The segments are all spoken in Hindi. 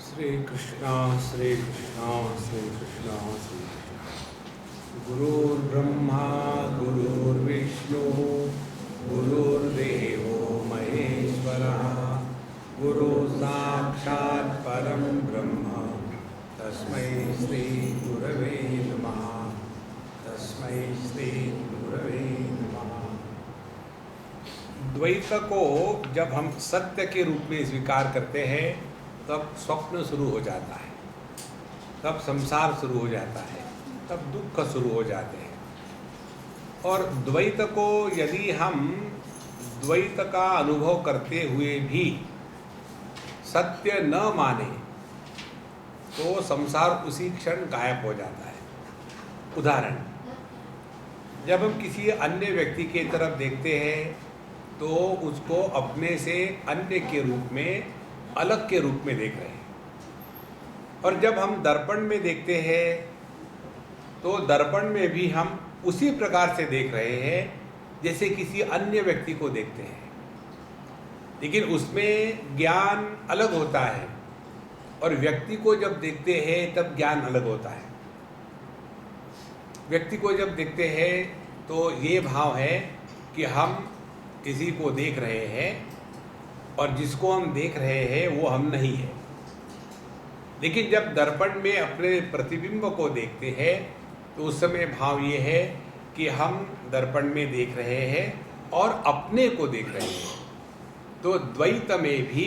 श्री कृष्णा श्री कृष्णा श्री कृष्णा श्री कृष्णा। गुरुर्ब्रह्मा गुरुर्विष्णु गुरुर्देवो महेश्वरः गुरु साक्षात् परं ब्रह्म तस्मै श्री गुरवे नमः। तस्मै श्री गुरवे नमः। द्वैत को जब हम सत्य के रूप में स्वीकार करते हैं तब स्वप्न शुरू हो जाता है, तब संसार शुरू हो जाता है, तब दुख शुरू हो जाते हैं। और द्वैत को यदि हम द्वैत का अनुभव करते हुए भी सत्य न माने तो संसार उसी क्षण गायब हो जाता है। उदाहरण, जब हम किसी अन्य व्यक्ति की तरफ देखते हैं तो उसको अपने से अन्य के रूप में, अलग के रूप में देख रहे हैं। और जब हम दर्पण में देखते हैं तो दर्पण में भी हम उसी प्रकार से देख रहे हैं जैसे किसी अन्य व्यक्ति को देखते हैं, लेकिन उसमें ज्ञान अलग होता है और व्यक्ति को जब देखते हैं तब ज्ञान अलग होता है। व्यक्ति को जब देखते हैं तो ये भाव है कि हम किसी को देख रहे हैं और जिसको हम देख रहे हैं वो हम नहीं है। लेकिन जब दर्पण में अपने प्रतिबिंब को देखते हैं तो उस समय भाव ये है कि हम दर्पण में देख रहे हैं और अपने को देख रहे हैं। तो द्वैत में भी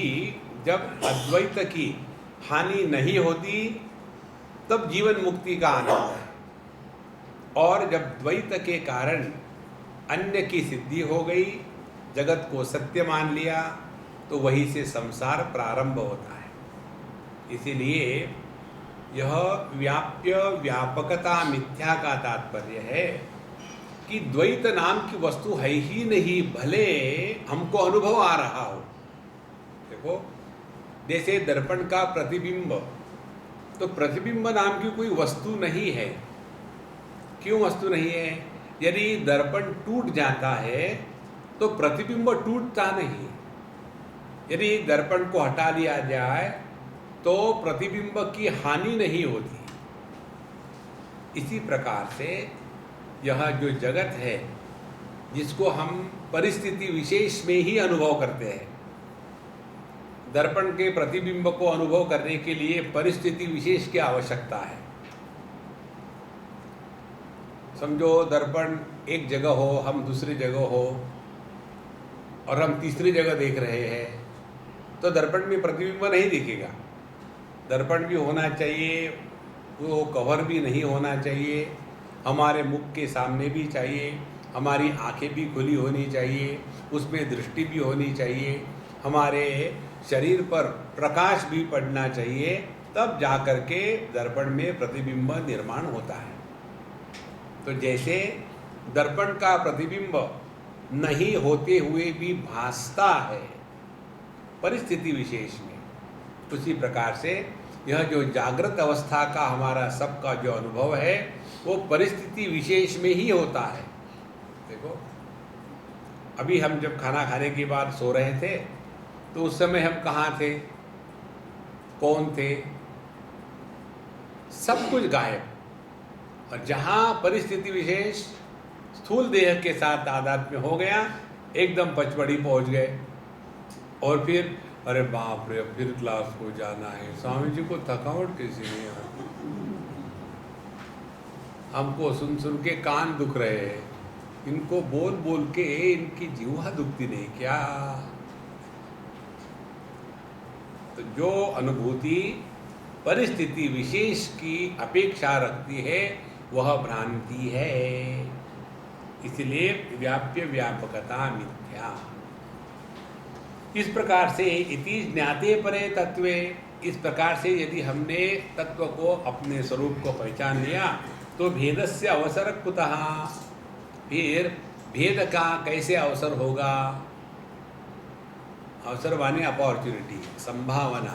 जब अद्वैत की हानि नहीं होती तब जीवन मुक्ति का आनंद है, और जब द्वैत के कारण अन्य की सिद्धि हो गई, जगत को सत्य मान लिया, तो वहीं से संसार प्रारंभ होता है। इसीलिए यह व्याप्य व्यापकता मिथ्या का तात्पर्य है कि द्वैत नाम की वस्तु है ही नहीं, भले हमको अनुभव आ रहा हो। देखो, जैसे दर्पण का प्रतिबिंब, तो प्रतिबिंब नाम की कोई वस्तु नहीं है। क्यों वस्तु नहीं है? यदि दर्पण टूट जाता है तो प्रतिबिंब टूटता नहीं। यदि दर्पण को हटा लिया जाए तो प्रतिबिंब की हानि नहीं होती। इसी प्रकार से यह जो जगत है जिसको हम परिस्थिति विशेष में ही अनुभव करते हैं, दर्पण के प्रतिबिंब को अनुभव करने के लिए परिस्थिति विशेष की आवश्यकता है। समझो दर्पण एक जगह हो, हम दूसरी जगह हो और हम तीसरी जगह देख रहे हैं तो दर्पण में प्रतिबिंब नहीं दिखेगा। दर्पण भी होना चाहिए, वो कवर भी नहीं होना चाहिए, हमारे मुख के सामने भी चाहिए, हमारी आंखें भी खुली होनी चाहिए, उसमें दृष्टि भी होनी चाहिए, हमारे शरीर पर प्रकाश भी पड़ना चाहिए, तब जाकर के दर्पण में प्रतिबिंब निर्माण होता है। तो जैसे दर्पण का प्रतिबिंब नहीं होते हुए भी भासता है परिस्थिति विशेष में, उसी प्रकार से यह जो जागृत अवस्था का हमारा सबका जो अनुभव है वो परिस्थिति विशेष में ही होता है। देखो, अभी हम जब खाना खाने के बाद सो रहे थे तो उस समय हम कहाँ थे, कौन थे? सब कुछ गायब। और जहाँ परिस्थिति विशेष स्थूल देह के साथ तादाद में हो गया, एकदम पचमढ़ी पहुँच गए। और फिर अरे बाप रे, फिर क्लास को जाना है, स्वामी जी को थकावट कैसी नहीं आती, हमको सुन सुन के कान दुख रहे हैं, इनको बोल बोल के इनकी जीवा दुखती नहीं क्या? तो जो अनुभूति परिस्थिति विशेष की अपेक्षा रखती है वह भ्रांति है। इसलिए व्याप्य व्यापकता मिथ्या। इस प्रकार से इति ज्ञाते परे तत्वे, इस प्रकार से यदि हमने तत्व को, अपने स्वरूप को पहचान लिया तो भेदस्य अवसर कुतः, फिर भेद का कैसे अवसर होगा? अवसर माने अपॉर्चुनिटी, संभावना।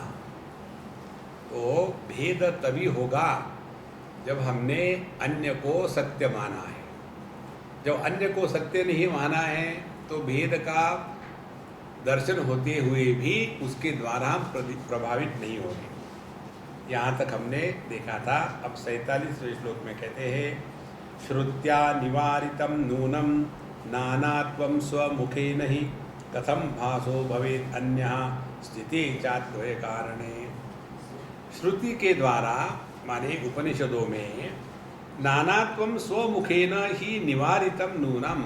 तो भेद तभी होगा जब हमने अन्य को सत्य माना है। जब अन्य को सत्य नहीं माना है तो भेद का दर्शन होते हुए भी उसके द्वारा हम प्रभावित नहीं होंगे। यहाँ तक हमने देखा था। अब 47वें श्लोक में कहते हैं, श्रुत्या निवारितं नूनं नानात्वं स्वमुखेन हि कथं भासो भवेत् अन्यः स्थिते चाद्वय कारणे। श्रुति के द्वारा माने उपनिषदों में नानात्वं स्वमुखेन ही निवारितं नूनम,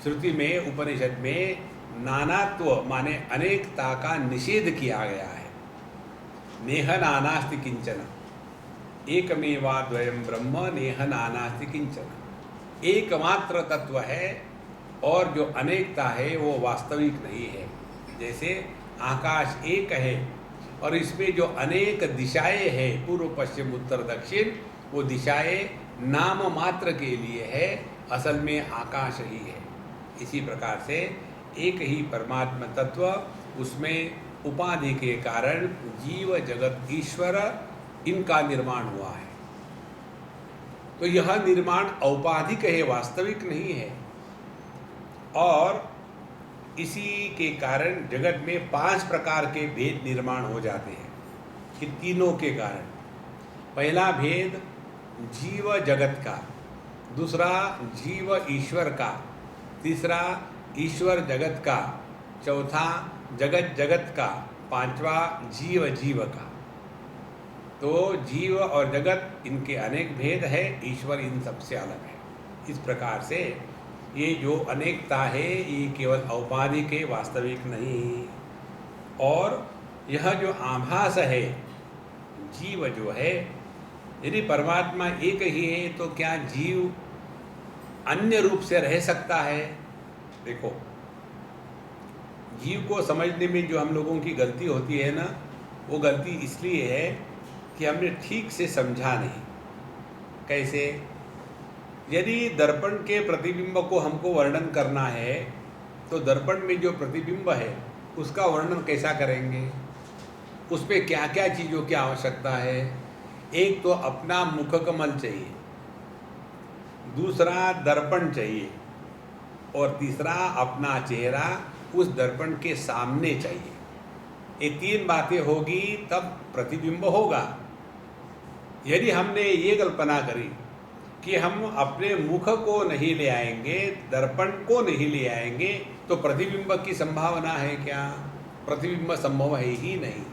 श्रुति में उपनिषद में नानात्व माने अनेकता का निषेध किया गया है। नेह नानास्ति किंचन, एकमेवा द्वयम ब्रह्म नेह नानास्ति किंचन, एकमात्र तत्व है और जो अनेकता है वो वास्तविक नहीं है। जैसे आकाश एक है और इसमें जो अनेक दिशाएं हैं, पूर्व पश्चिम उत्तर दक्षिण, वो दिशाएं नाम मात्र के लिए है, असल में आकाश ही है। इसी प्रकार से एक ही परमात्मा तत्व, उसमें उपाधि के कारण जीव जगत ईश्वर इनका निर्माण हुआ है। तो यह निर्माण औपाधिक है, वास्तविक नहीं है। और इसी के कारण जगत में 5 प्रकार के भेद निर्माण हो जाते हैं, कि तीनों के कारण। पहला भेद जीव जगत का, दूसरा जीव ईश्वर का, तीसरा ईश्वर जगत का, चौथा जगत जगत का, पांचवा जीव जीव का। तो जीव और जगत इनके अनेक भेद है, ईश्वर इन सबसे अलग है। इस प्रकार से ये जो अनेकता है ये केवल औपाधिक है, वास्तविक नहीं। और यह जो आभास है, जीव जो है, यदि परमात्मा एक ही है तो क्या जीव अन्य रूप से रह सकता है? देखो, जीव को समझने में जो हम लोगों की गलती होती है ना, वो गलती इसलिए है कि हमने ठीक से समझा नहीं। कैसे? यदि दर्पण के प्रतिबिंब को हमको वर्णन करना है तो दर्पण में जो प्रतिबिंब है उसका वर्णन कैसा करेंगे? उस पर क्या क्या चीज़ों की आवश्यकता है? एक तो अपना मुख कमल चाहिए, दूसरा दर्पण चाहिए, और तीसरा अपना चेहरा उस दर्पण के सामने चाहिए। ये 3 बातें होगी तब प्रतिबिंब होगा। यदि हमने ये कल्पना करी कि हम अपने मुख को नहीं ले आएंगे, दर्पण को नहीं ले आएंगे, तो प्रतिबिंब की संभावना है क्या? प्रतिबिंब संभव है ही नहीं।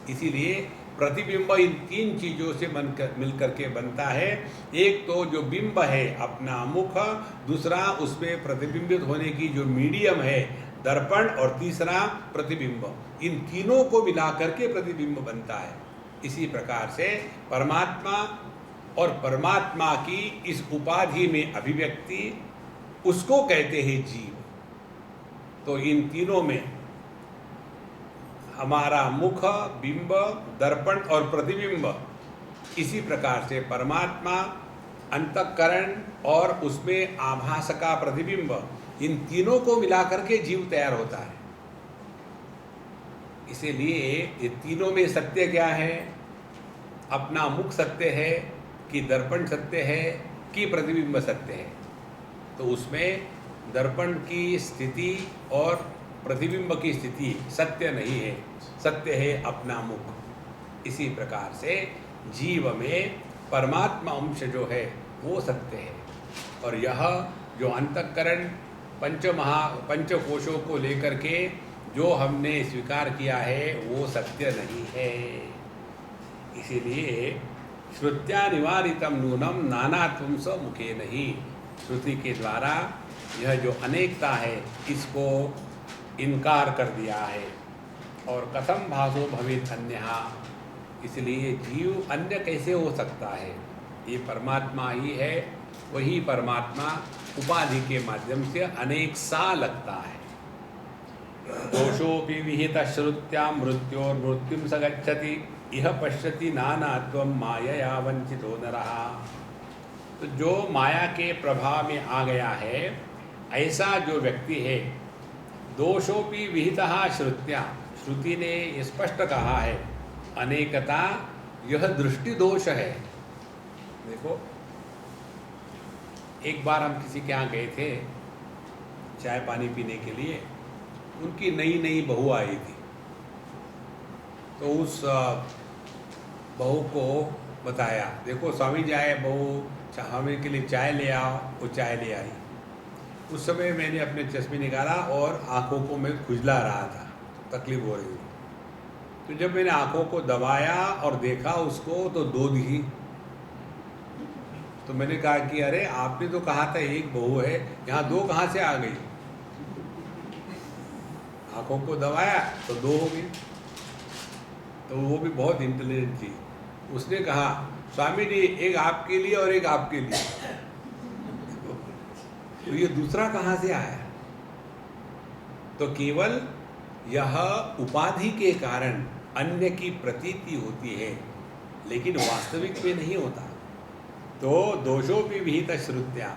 इसीलिए प्रतिबिंब इन 3 चीज़ों से मिलकर के बनता है। एक तो जो बिंब है अपना मुख, दूसरा उसमें प्रतिबिंबित होने की जो मीडियम है दर्पण, और तीसरा प्रतिबिंब। इन तीनों को मिलाकर के प्रतिबिंब बनता है। इसी प्रकार से परमात्मा और परमात्मा की इस उपाधि में अभिव्यक्ति, उसको कहते हैं जीव। तो इन तीनों में हमारा मुख, बिंब, दर्पण और प्रतिबिंब, इसी प्रकार से परमात्मा, अंतःकरण और उसमें आभास का प्रतिबिंब, इन तीनों को मिलाकर के जीव तैयार होता है। इसीलिए ये तीनों में सत्य क्या है? अपना मुख सत्य है कि दर्पण सत्य है कि प्रतिबिंब सत्य है? तो उसमें दर्पण की स्थिति और प्रतिबिंब की स्थिति सत्य नहीं है, सत्य है अपना मुख। इसी प्रकार से जीव में परमात्मा अंश जो है वो सत्य है, और यह जो अंतःकरण पंचकोशों को लेकर के जो हमने स्वीकार किया है वो सत्य नहीं है। इसीलिए श्रुत्या निवारितम नूनम नानात्वं स्वमुखे नहीं, श्रुति के द्वारा यह जो अनेकता है इसको इनकार कर दिया है। और कथम भासो भवेत् अन्यः, इसलिए जीव अन्य कैसे हो सकता है? ये परमात्मा ही है, वही परमात्मा उपाधि के माध्यम से अनेक सा लगता है। दोषोपि विहित श्रुत्या मृत्योर्मृत्युं स गच्छति इह पश्यति नानात्वं मायया वंचितो नरः। तो जो माया के प्रभाव में आ गया है, ऐसा जो व्यक्ति है, दोषोपि विहितः श्रुत्या, श्रुति ने ये स्पष्ट कहा है अनेकता यह दृष्टि दोष है। देखो, एक बार हम किसी के यहाँ गए थे चाय पानी पीने के लिए, उनकी नई नई बहू आई थी। तो उस बहू को बताया, देखो स्वामी जी आए, बहू स्वामी के लिए चाय ले आओ। वो चाय ले आई। उस समय मैंने अपने चश्मे निकाला और आँखों को मैं खुजला रहा था, तकलीफ हो रही थी। तो जब मैंने आँखों को दबाया और देखा उसको तो 2 दिखी। तो मैंने कहा कि अरे आपने तो कहा था एक बहू है, यहाँ 2 कहाँ से आ गई? आँखों को दबाया तो 2 हो गई। तो वो भी बहुत इंटेलिजेंट थी। उसने कहा स्वामी जी एक आपके लिए और एक आपके लिए। तो ये दूसरा कहाँ से आया? तो केवल यह उपाधि के कारण अन्य की प्रतीति होती है, लेकिन वास्तविक में नहीं होता। तो दोषोपि विहित श्रुत्या,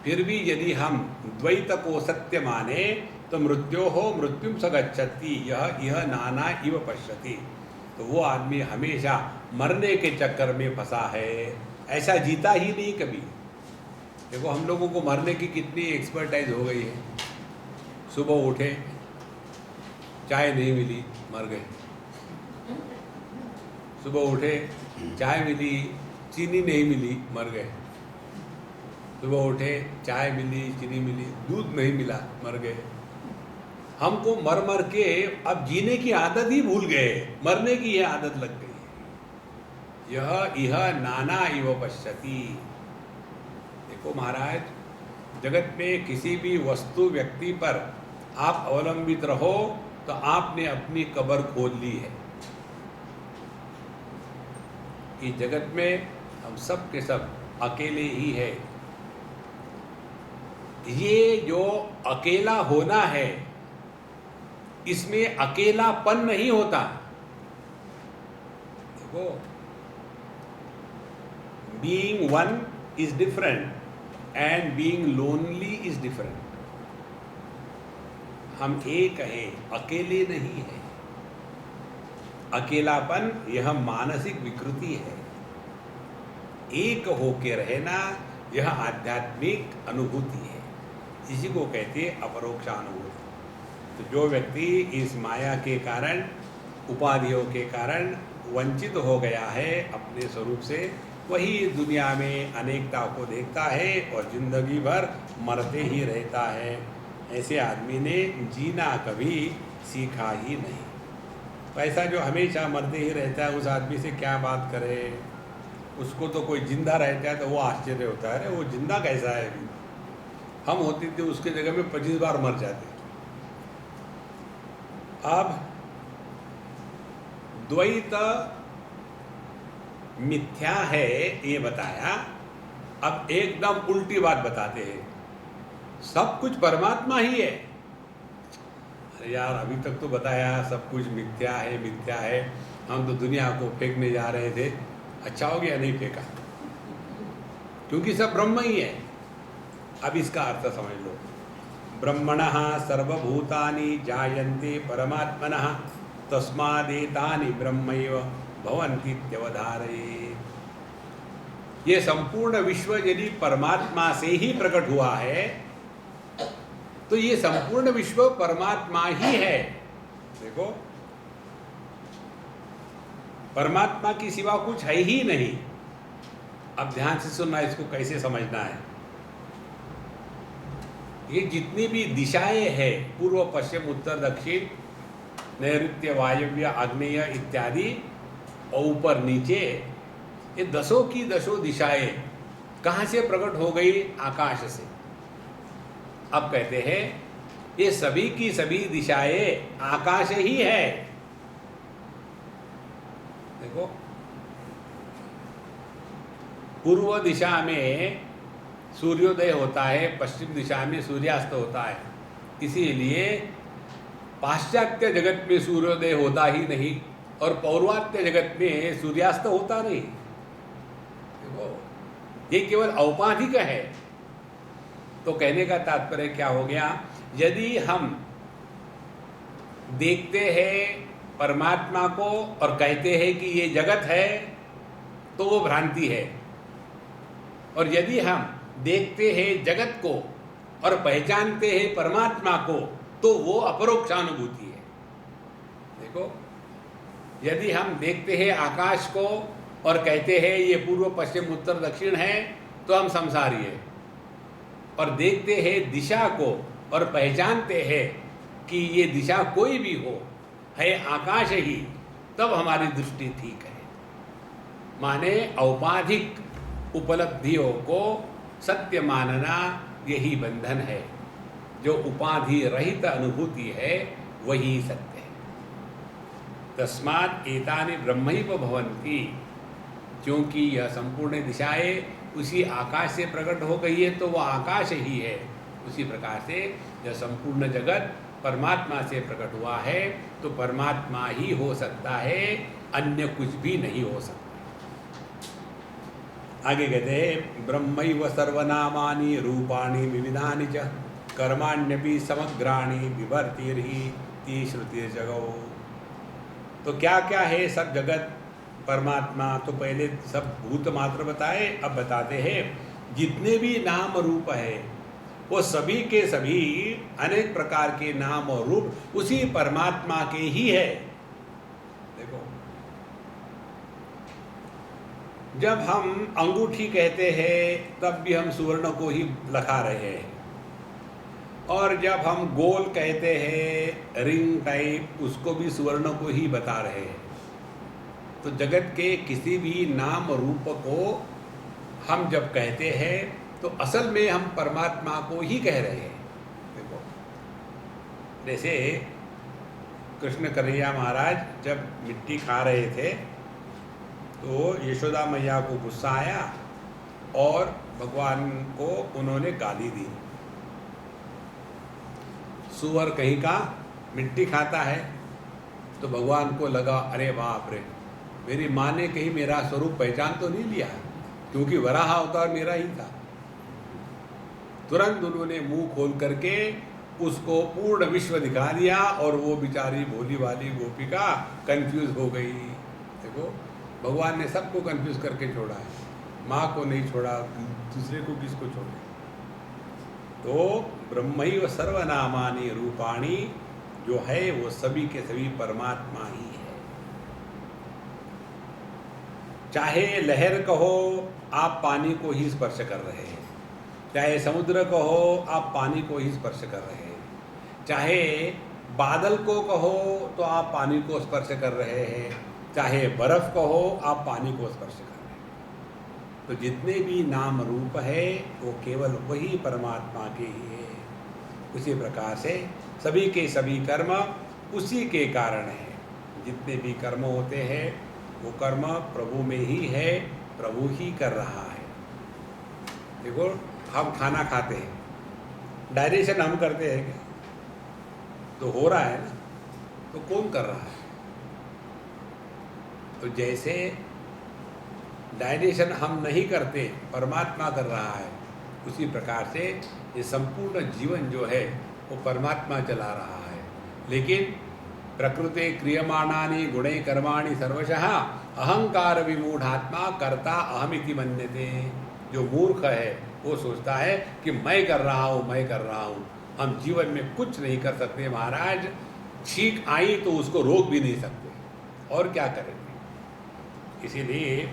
फिर भी यदि हम द्वैत को सत्य माने तो मृत्यो हो मृत्युम स गच्छति, यह नाना इव पश्यति। तो वो आदमी हमेशा मरने के चक्कर में फंसा है, ऐसा जीता ही नहीं कभी। देखो हम लोगों को मरने की कितनी एक्सपर्टाइज हो गई है। सुबह उठे, चाय नहीं मिली, मर गए। सुबह उठे, चाय मिली, चीनी नहीं मिली, मर गए। सुबह उठे, चाय मिली, चीनी मिली, दूध नहीं मिला, मर गए। हमको मर मर के अब जीने की आदत ही भूल गए, मरने की यह आदत लग गई। यह नाना इव पश्यति। देखो महाराज, जगत में किसी भी वस्तु व्यक्ति पर आप अवलंबित रहो तो आपने अपनी कब्र खोद ली है। कि जगत में हम सब के सब अकेले ही है। ये जो अकेला होना है, इसमें अकेलापन नहीं होता। देखो, being one is different and being lonely is different. हम एक हैं, अकेले नहीं है। अकेलापन यह मानसिक विकृति है। एक होके रहना यह आध्यात्मिक अनुभूति है। इसी को कहते हैं अपरोक्षानुभूति। तो जो व्यक्ति इस माया के कारण, उपाधियों के कारण वंचित हो गया है अपने स्वरूप से, वही दुनिया में अनेकता को देखता है और जिंदगी भर मरते ही रहता है। ऐसे आदमी ने जीना कभी सीखा ही नहीं। ऐसा जो हमेशा मरते ही रहता है, उस आदमी से क्या बात करें? उसको तो कोई जिंदा रहता है तो वो आश्चर्य होता है, अरे वो जिंदा कैसा है? हम होते थे उसके जगह में 25 बार मर जाते। अब द्वैत मिथ्या है ये बताया। अब एकदम उल्टी बात बताते हैं, सब कुछ परमात्मा ही है। अरे यार, अभी तक तो बताया सब कुछ मिथ्या है, मिथ्या है। हम तो दुनिया को फेंकने जा रहे थे। अच्छा हो गया नहीं फेंका, क्योंकि सब ब्रह्म ही है। अब इसका अर्थ समझ लो। ब्रह्मणः सर्वभूतानि जायन्ते परमात्मनः तस्मादेतानि ब्रह्मैव भवन्तीत्यवधारयेत्। ये संपूर्ण विश्व यदि परमात्मा से ही प्रकट हुआ है तो ये संपूर्ण विश्व परमात्मा ही है। देखो, परमात्मा की सिवा कुछ है ही नहीं। अब ध्यान से सुनना, इसको कैसे समझना है। ये जितनी भी दिशाएं हैं, पूर्व पश्चिम उत्तर दक्षिण नैऋत्य वायव्य आग्नेय इत्यादि और ऊपर नीचे, ये दसों की दसों दिशाएं कहाँ से प्रकट हो गई? आकाश से। अब कहते हैं ये सभी की सभी दिशाएं आकाश ही है। देखो, पूर्व दिशा में सूर्योदय होता है, पश्चिम दिशा में सूर्यास्त होता है। इसीलिए पाश्चात्य जगत में सूर्योदय होता ही नहीं और पौर्वात्य जगत में सूर्यास्त होता नहीं। देखो, ये केवल औपाधिक है। तो कहने का तात्पर्य क्या हो गया? यदि हम देखते हैं परमात्मा को और कहते हैं कि ये जगत है, तो वो भ्रांति है। और यदि हम देखते हैं जगत को और पहचानते हैं परमात्मा को, तो वो अपरोक्षानुभूति है। देखो, यदि हम देखते हैं आकाश को और कहते हैं ये पूर्व पश्चिम उत्तर दक्षिण है तो हम संसारी है, और देखते हैं दिशा को और पहचानते हैं कि ये दिशा कोई भी हो, है आकाश ही, तब हमारी दृष्टि ठीक है। माने औपाधिक उपलब्धियों को सत्य मानना यही बंधन है। जो उपाधि रहित अनुभूति है वही सत्य है। तस्मात् एतानि ब्रह्मैव भवन्ति, क्योंकि यह संपूर्ण दिशाएं उसी आकाश से प्रकट हो गई है तो वह आकाश ही है। उसी प्रकार से यह संपूर्ण जगत परमात्मा से प्रकट हुआ है तो परमात्मा ही हो सकता है, अन्य कुछ भी नहीं हो सकता। आगे कहते हैं ब्रह्मैव सर्वनामानि रूपाणि विविधानि च कर्माण्यपि समग्राणि बिभर्तिर्हि श्रुतिर्जगौ। तो क्या क्या है सब जगत परमात्मा? तो पहले सब भूत मात्र बताए, अब बताते हैं जितने भी नाम रूप है वो सभी के सभी अनेक प्रकार के नाम और रूप उसी परमात्मा के ही है। देखो, जब हम अंगूठी कहते हैं तब भी हम सुवर्ण को ही लखा रहे हैं, और जब हम गोल कहते हैं रिंग टाइप, उसको भी सुवर्ण को ही बता रहे हैं। तो जगत के किसी भी नाम रूप को हम जब कहते हैं तो असल में हम परमात्मा को ही कह रहे हैं। देखो, जैसे कृष्ण कन्हैया महाराज जब मिट्टी खा रहे थे तो यशोदा मैया को गुस्सा आया और भगवान को उन्होंने गाली दी। सुअर कहीं का मिट्टी खाता है, तो भगवान को लगा अरे बाप रे, मेरी माँ ने कहीं मेरा स्वरूप पहचान तो नहीं लिया, क्योंकि वराह अवतार मेरा ही था। तुरंत उन्होंने मुंह खोल करके उसको पूर्ण विश्व दिखा दिया और वो बेचारी भोली वाली गोपिका कंफ्यूज हो गई। देखो, भगवान ने सबको कंफ्यूज करके छोड़ा है, माँ को नहीं छोड़ा, दूसरे को किसको छोड़े। तो ब्रह्मैव सर्वनामानि रूपाणि जो है वो सभी के सभी परमात्मा ही है। चाहे लहर कहो आप पानी को ही स्पर्श कर रहे हैं, चाहे समुद्र कहो आप पानी को ही स्पर्श कर रहे हैं, चाहे बादल को कहो तो आप पानी को स्पर्श कर रहे हैं, चाहे बर्फ कहो आप पानी को स्पर्श कर रहे हैं। तो जितने भी नाम रूप है वो केवल वही परमात्मा के ही है। उसी प्रकार से सभी के सभी कर्म उसी के कारण है। जितने भी कर्म होते हैं वो कर्म प्रभु में ही है, प्रभु ही कर रहा है। देखो, हम खाना खाते हैं, डाइजेशन हम करते हैं क्या? तो हो रहा है ना, तो कौन कर रहा है? तो जैसे डाइजेशन हम नहीं करते, परमात्मा कर रहा है, उसी प्रकार से ये संपूर्ण जीवन जो है वो परमात्मा चला रहा है। लेकिन प्रकृते क्रियमाणानि गुणे कर्माणि सर्वशः अहंकार विमूढ़ात्मा कर्ता अहमिति मन्यते। जो मूर्ख है वो सोचता है कि मैं कर रहा हूँ, मैं कर रहा हूँ। हम जीवन में कुछ नहीं कर सकते महाराज, छींक आई तो उसको रोक भी नहीं सकते, और क्या करेंगे। इसीलिए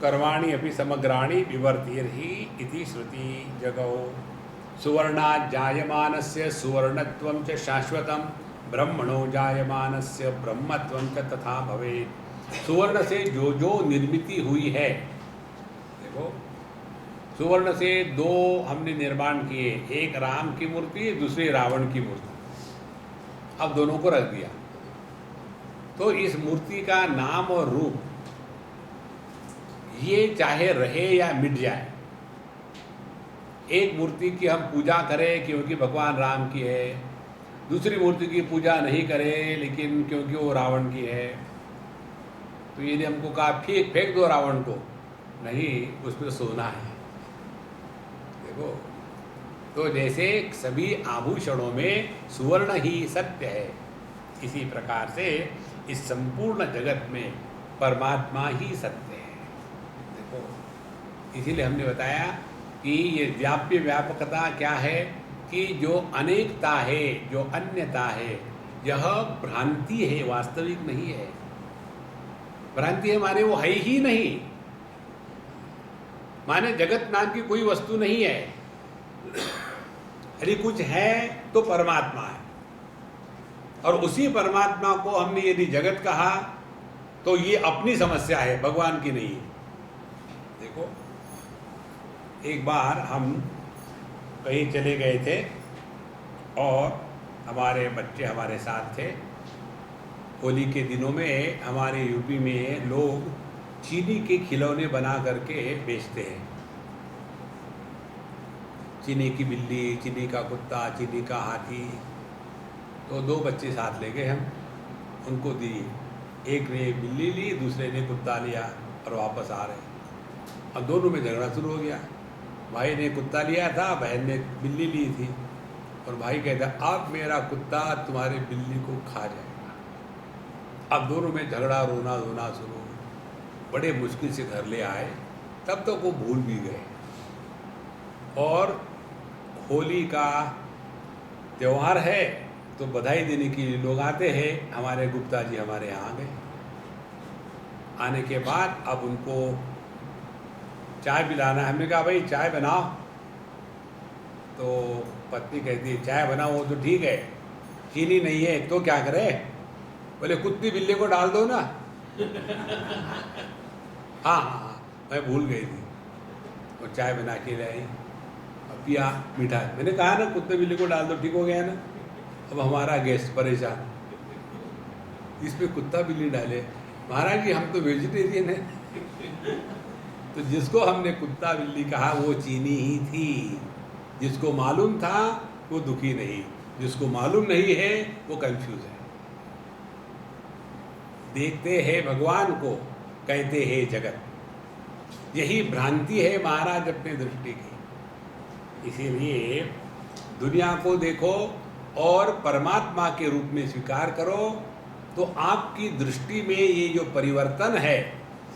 कर्माणि अपि समग्राणि विवर्तिर्हि इति श्रुति जगौ। सुवर्णात् जायमानस्य सुवर्णत्वं च शाश्वतं ब्रह्मणो जायमानस्य ब्रह्मत्वं च तथा भवेत्। सुवर्ण से जो जो निर्मिति हुई है, देखो, सुवर्ण से दो हमने निर्माण किए, एक राम की मूर्ति, दूसरी रावण की मूर्ति। अब दोनों को रख दिया तो इस मूर्ति का नाम और रूप ये चाहे रहे या मिट जाए। एक मूर्ति की हम पूजा करें क्योंकि भगवान राम की है, दूसरी मूर्ति की पूजा नहीं करें लेकिन क्योंकि वो रावण की है। तो ये हमको कहा फेंक दो रावण को, नहीं, उसमें सोना है। देखो, तो जैसे सभी आभूषणों में सुवर्ण ही सत्य है, इसी प्रकार से इस संपूर्ण जगत में परमात्मा ही सत्य है। देखो, इसीलिए हमने बताया कि ये व्याप्य व्यापकता क्या है, कि जो अनेकता है, जो अन्यता है, यह भ्रांति है, वास्तविक नहीं है। भ्रांति हमारे वो है ही नहीं, माने जगत नाम की कोई वस्तु नहीं है। यदि कुछ है तो परमात्मा है, और उसी परमात्मा को हमने यदि जगत कहा तो ये अपनी समस्या है, भगवान की नहीं है। देखो, एक बार हम कहीं चले गए थे और हमारे बच्चे हमारे साथ थे। होली के दिनों में हमारे यूपी में लोग चीनी के खिलौने बना करके बेचते हैं। चीनी की बिल्ली, चीनी का कुत्ता, चीनी का हाथी। तो दो बच्चे साथ ले गए हम, उनको दिए। एक ने बिल्ली ली, दूसरे ने कुत्ता लिया और वापस आ रहे। अब दोनों में झगड़ा शुरू हो गया। भाई ने कुत्ता लिया था, बहन ने बिल्ली ली थी, और भाई कहता अब मेरा कुत्ता तुम्हारे बिल्ली को खा जाएगा। अब दोनों में झगड़ा, रोना धोना शुरू। बड़े मुश्किल से घर ले आए, तब तक वो भूल भी गए। और होली का त्यौहार है तो बधाई देने के लिए लोग आते हैं। हमारे गुप्ता जी हमारे यहाँ आ गए। आने के बाद अब उनको चाय पिलाना है। हमने कहा भाई चाय बनाओ। तो पत्नी कहती है चाय बनाओ तो ठीक है, चीनी नहीं है तो क्या करें? बोले कुत्ती बिल्ली को डाल दो ना। हाँ हाँ हाँ, मैं भूल गई थी। और चाय बना के लाई और पिया मीठा। मैंने कहा ना कुत्ते बिल्ली को डाल दो, ठीक हो गया ना। अब हमारा गेस्ट परेशान, इसमें कुत्ता बिल्ली डाले। महाराज जी हम तो वेजिटेरियन है। तो जिसको हमने कुत्ता बिल्ली कहा वो चीनी ही थी। जिसको मालूम था वो दुखी नहीं, जिसको मालूम नहीं है वो कंफ्यूज है। देखते हैं भगवान को, कहते हैं जगत। यही भ्रांति है महाराज अपने दृष्टि की। इसीलिए दुनिया को देखो और परमात्मा के रूप में स्वीकार करो, तो आपकी दृष्टि में ये जो परिवर्तन है,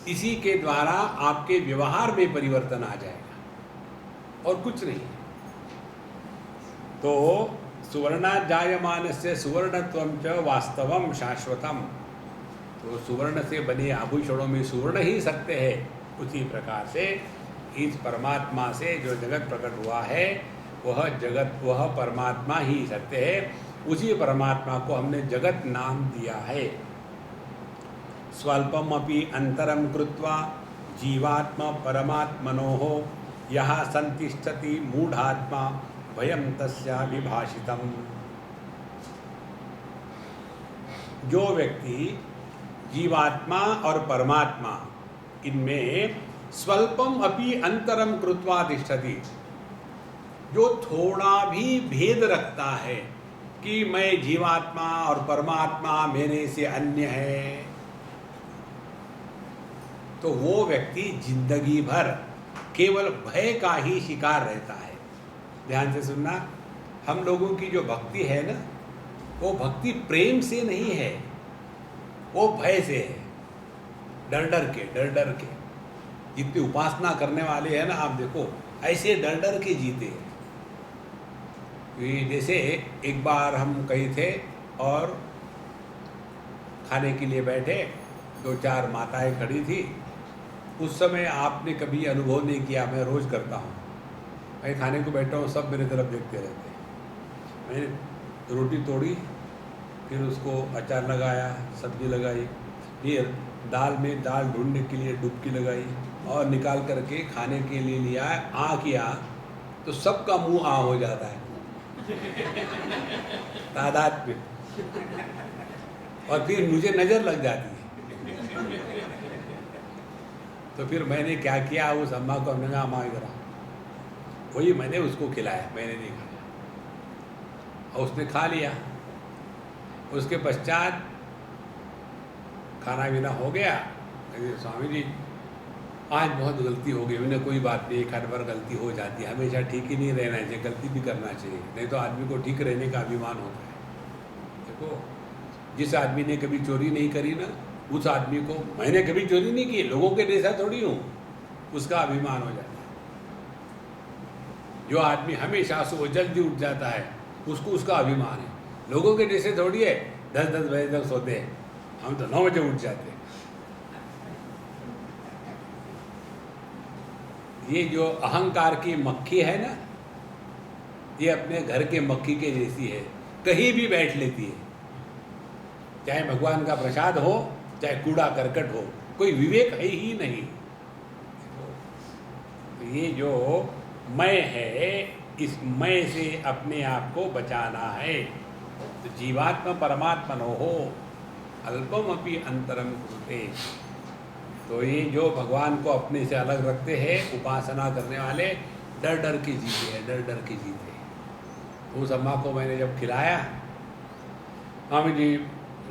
इसी के द्वारा आपके व्यवहार में परिवर्तन आ जाएगा, और कुछ नहीं। तो सुवर्णात् जायमानस्य सुवर्णत्वं च वास्तवम शाश्वतम। तो सुवर्ण से बने आभूषणों में सुवर्ण ही सत्य है। उसी प्रकार से इस परमात्मा से जो जगत प्रकट हुआ है वह जगत, वह परमात्मा ही सत्य है। उसी परमात्मा को हमने जगत नाम दिया है। स्वल्पम अपि अंतरम कृत्वा जीवात्मा परमात्मनोः यः संतिष्ठति मूढ़ात्मा भयं तस्या विभाषितम। जो व्यक्ति जीवात्मा और परमात्मा इनमें स्वल्पम अपि अंतरम कृत्वा तिष्ठति, जो थोड़ा भी भेद रखता है कि मैं जीवात्मा और परमात्मा मेरे से अन्य है, तो वो व्यक्ति जिंदगी भर केवल भय का ही शिकार रहता है। ध्यान से सुनना, हम लोगों की जो भक्ति है ना, वो भक्ति प्रेम से नहीं है, वो भय से है। डर डर के जितनी उपासना करने वाले हैं ना, आप देखो ऐसे डर के जीते हैं। जैसे एक बार हम कहीं थे और खाने के लिए बैठे, 2-4 माताएं खड़ी थी। उस समय आपने कभी अनुभव नहीं किया, मैं रोज़ करता हूँ। मैं खाने को बैठा हूँ, सब मेरे तरफ देखते रहते हैं। मैंने रोटी तोड़ी, फिर उसको अचार लगाया, सब्जी लगाई, फिर दाल में दाल ढूंढने के लिए डुबकी लगाई और निकाल करके खाने के लिए लिया। आ किया तो सबका मुंह आ हो जाता है तादाद पे, और फिर मुझे नज़र लग जाती है। तो फिर मैंने क्या किया, उस अम्मा को हमने कहा अम्मा इधर, वही मैंने उसको खिलाया, मैंने नहीं खाया, और उसने खा लिया। उसके पश्चात खाना पीना हो गया। स्वामी जी आज बहुत गलती हो गई। मैंने कोई बात नहीं, एक हर बार गलती हो जाती है, हमेशा ठीक ही नहीं रहना चाहिए, गलती भी करना चाहिए, नहीं तो आदमी को ठीक रहने का अभिमान होता है। देखो, जिस आदमी ने कभी चोरी नहीं करी ना, उस आदमी को, मैंने कभी चोरी नहीं की, लोगों के जैसा थोड़ी हूँ, उसका अभिमान हो जाता है। जो आदमी हमेशा सुबह जल्दी उठ जाता है, उसको उसका अभिमान है। लोगों के जैसे थोड़ी है 10-10 बजे तक सोते हैं, हम तो 9 बजे उठ जाते हैं। ये जो अहंकार की मक्खी है ना, ये अपने घर के मक्खी के जैसी है, कहीं भी बैठ लेती है, चाहे भगवान का प्रसाद हो चाहे कूड़ा करकट हो, कोई विवेक है ही नहीं। तो ये जो मैं है, इस मैं से अपने आप को बचाना है। तो जीवात्मा परमात्मनो हो अल्पम अपि अंतरम कुरुते। तो ये जो भगवान को अपने से अलग रखते हैं उपासना करने वाले, डर डर के जीते हैं, डर डर के जीते हैं। उस अम्मा को मैंने जब खिलाया, स्वामी जी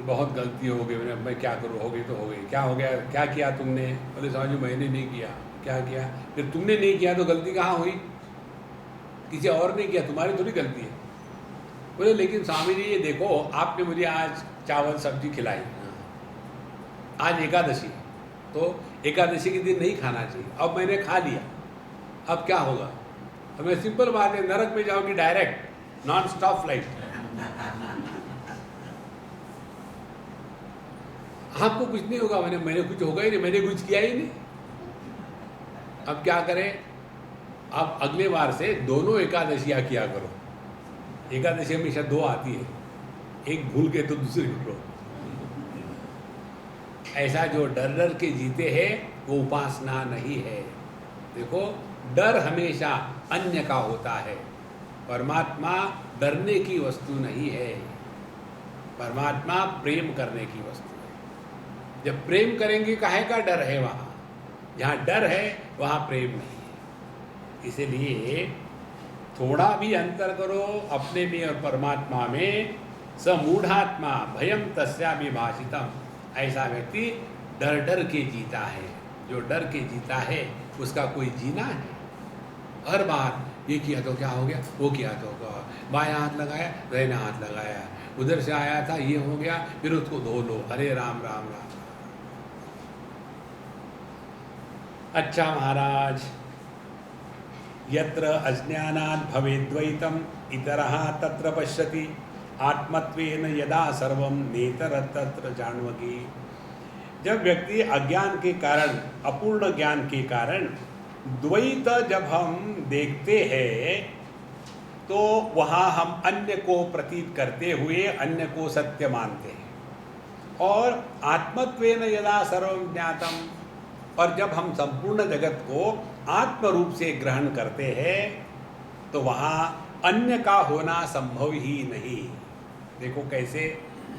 बहुत गलती हो गई, मैं क्या करूँ, हो गई तो हो गई, क्या हो गया, क्या किया तुमने? बोले स्वामी जी मैंने नहीं किया। क्या किया? फिर तुमने नहीं किया तो गलती कहाँ हुई? किसी और ने किया, तुम्हारी थोड़ी गलती है। बोले लेकिन स्वामी जी ये देखो, आपने मुझे आज चावल सब्जी खिलाई, आज एकादशी, तो एकादशी के दिन नहीं खाना चाहिए, अब मैंने खा लिया, अब क्या होगा? हमें सिंपल बात है, नरक में जाओगी डायरेक्ट, नॉन स्टॉप फ्लाइट। आपको कुछ नहीं होगा। मैंने कुछ होगा ही नहीं, मैंने कुछ किया ही नहीं। अब क्या करें? अब अगले बार से दोनों एकादशियाँ किया करो। एकादशी हमेशा 2 आती है, एक भूल के तो दूसरी करो। ऐसा जो डर डर के जीते हैं वो उपासना नहीं है। देखो, डर हमेशा अन्य का होता है, परमात्मा डरने की वस्तु नहीं है। परमात्मा प्रेम करने की वस्तु है। जब प्रेम करेंगे काहे का डर है? वहाँ जहाँ डर है वहाँ प्रेम नहीं है। इसलिए थोड़ा भी अंतर करो अपने में और परमात्मा में। समूढ़ात्मा भयम तस्यामि भाषितम। ऐसा व्यक्ति डर डर के जीता है। जो डर के जीता है उसका कोई जीना है। हर बार ये किया तो क्या हो गया, वो किया तो क्या, बायां हाथ लगाया दाहिना हाथ लगाया, उधर से आया था ये हो गया, फिर उसको धो लो, हरे राम राम राम। अच्छा महाराज, यत्र अज्ञानात् भवेद्वैतम इतरः तत्र पश्यति आत्मत्वेन यदा सर्वं नेतर तत्र जाह्नवी। जब व्यक्ति अज्ञान के कारण, अपूर्ण ज्ञान के कारण द्वैत जब हम देखते हैं तो वहाँ हम अन्य को प्रतीत करते हुए अन्य को सत्य मानते हैं। और आत्मत्वेन यदा सर्वं ज्ञातम, और जब हम संपूर्ण जगत को आत्म रूप से ग्रहण करते हैं तो वहाँ अन्य का होना संभव ही नहीं। देखो कैसे,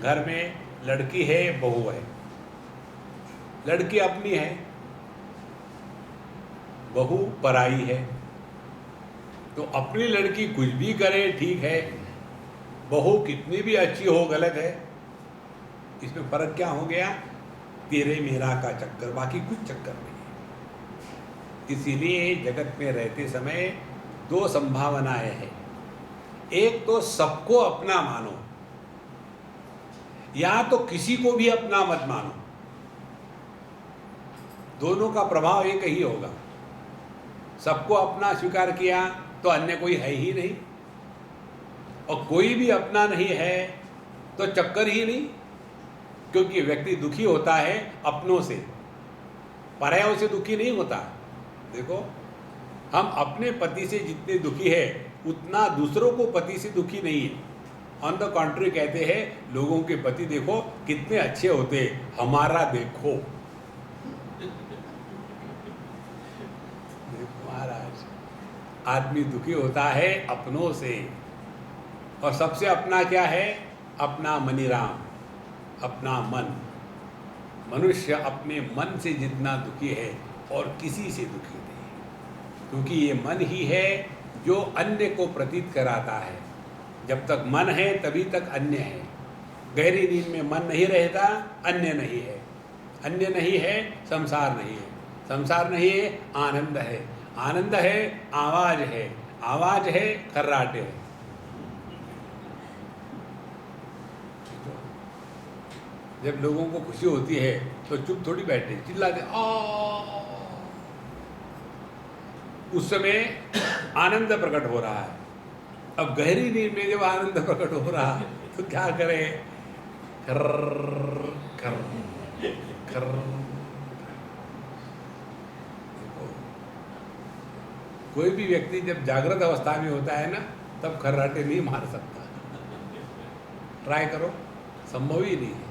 घर में लड़की है, बहू है, लड़की अपनी है, बहू पराई है। तो अपनी लड़की कुछ भी करे ठीक है, बहू कितनी भी अच्छी हो गलत है। इसमें फर्क क्या हो गया? तेरे मेरा का चक्कर, बाकी कुछ चक्कर नहीं। इसीलिए जगत में रहते समय 2 संभावनाएं हैं। एक तो सबको अपना मानो, या तो किसी को भी अपना मत मानो। दोनों का प्रभाव एक ही होगा। सबको अपना स्वीकार किया तो अन्य कोई है ही नहीं, और कोई भी अपना नहीं है तो चक्कर ही नहीं। क्योंकि व्यक्ति दुखी होता है अपनों से, परायों से दुखी नहीं होता। देखो, हम अपने पति से जितने दुखी है उतना दूसरों को पति से दुखी नहीं है। ऑन द कॉन्ट्री कहते हैं, लोगों के पति देखो कितने अच्छे होते, हमारा देखो। महाराज, आदमी दुखी होता है अपनों से, और सबसे अपना क्या है? अपना मनीराम, अपना मन। मनुष्य अपने मन से जितना दुखी है और किसी से दुखी नहीं, क्योंकि ये मन ही है जो अन्य को प्रतीत कराता है। जब तक मन है तभी तक अन्य है। गहरी नींद में मन नहीं रहता, अन्य नहीं है। अन्य नहीं है, संसार नहीं है। संसार नहीं है, आनंद है। आनंद है, आवाज है। आवाज है, खर्राटे है। जब लोगों को खुशी होती है तो चुप थोड़ी बैठे, चिल्लाते आ। उस समय आनंद प्रकट हो रहा है। अब गहरी नींद में जब आनंद प्रकट हो रहा है तो क्या करे, कर कर कर। कोई भी व्यक्ति जब जागृत अवस्था में होता है ना, तब खर्राटे नहीं मार सकता। ट्राई करो, संभव ही नहीं है,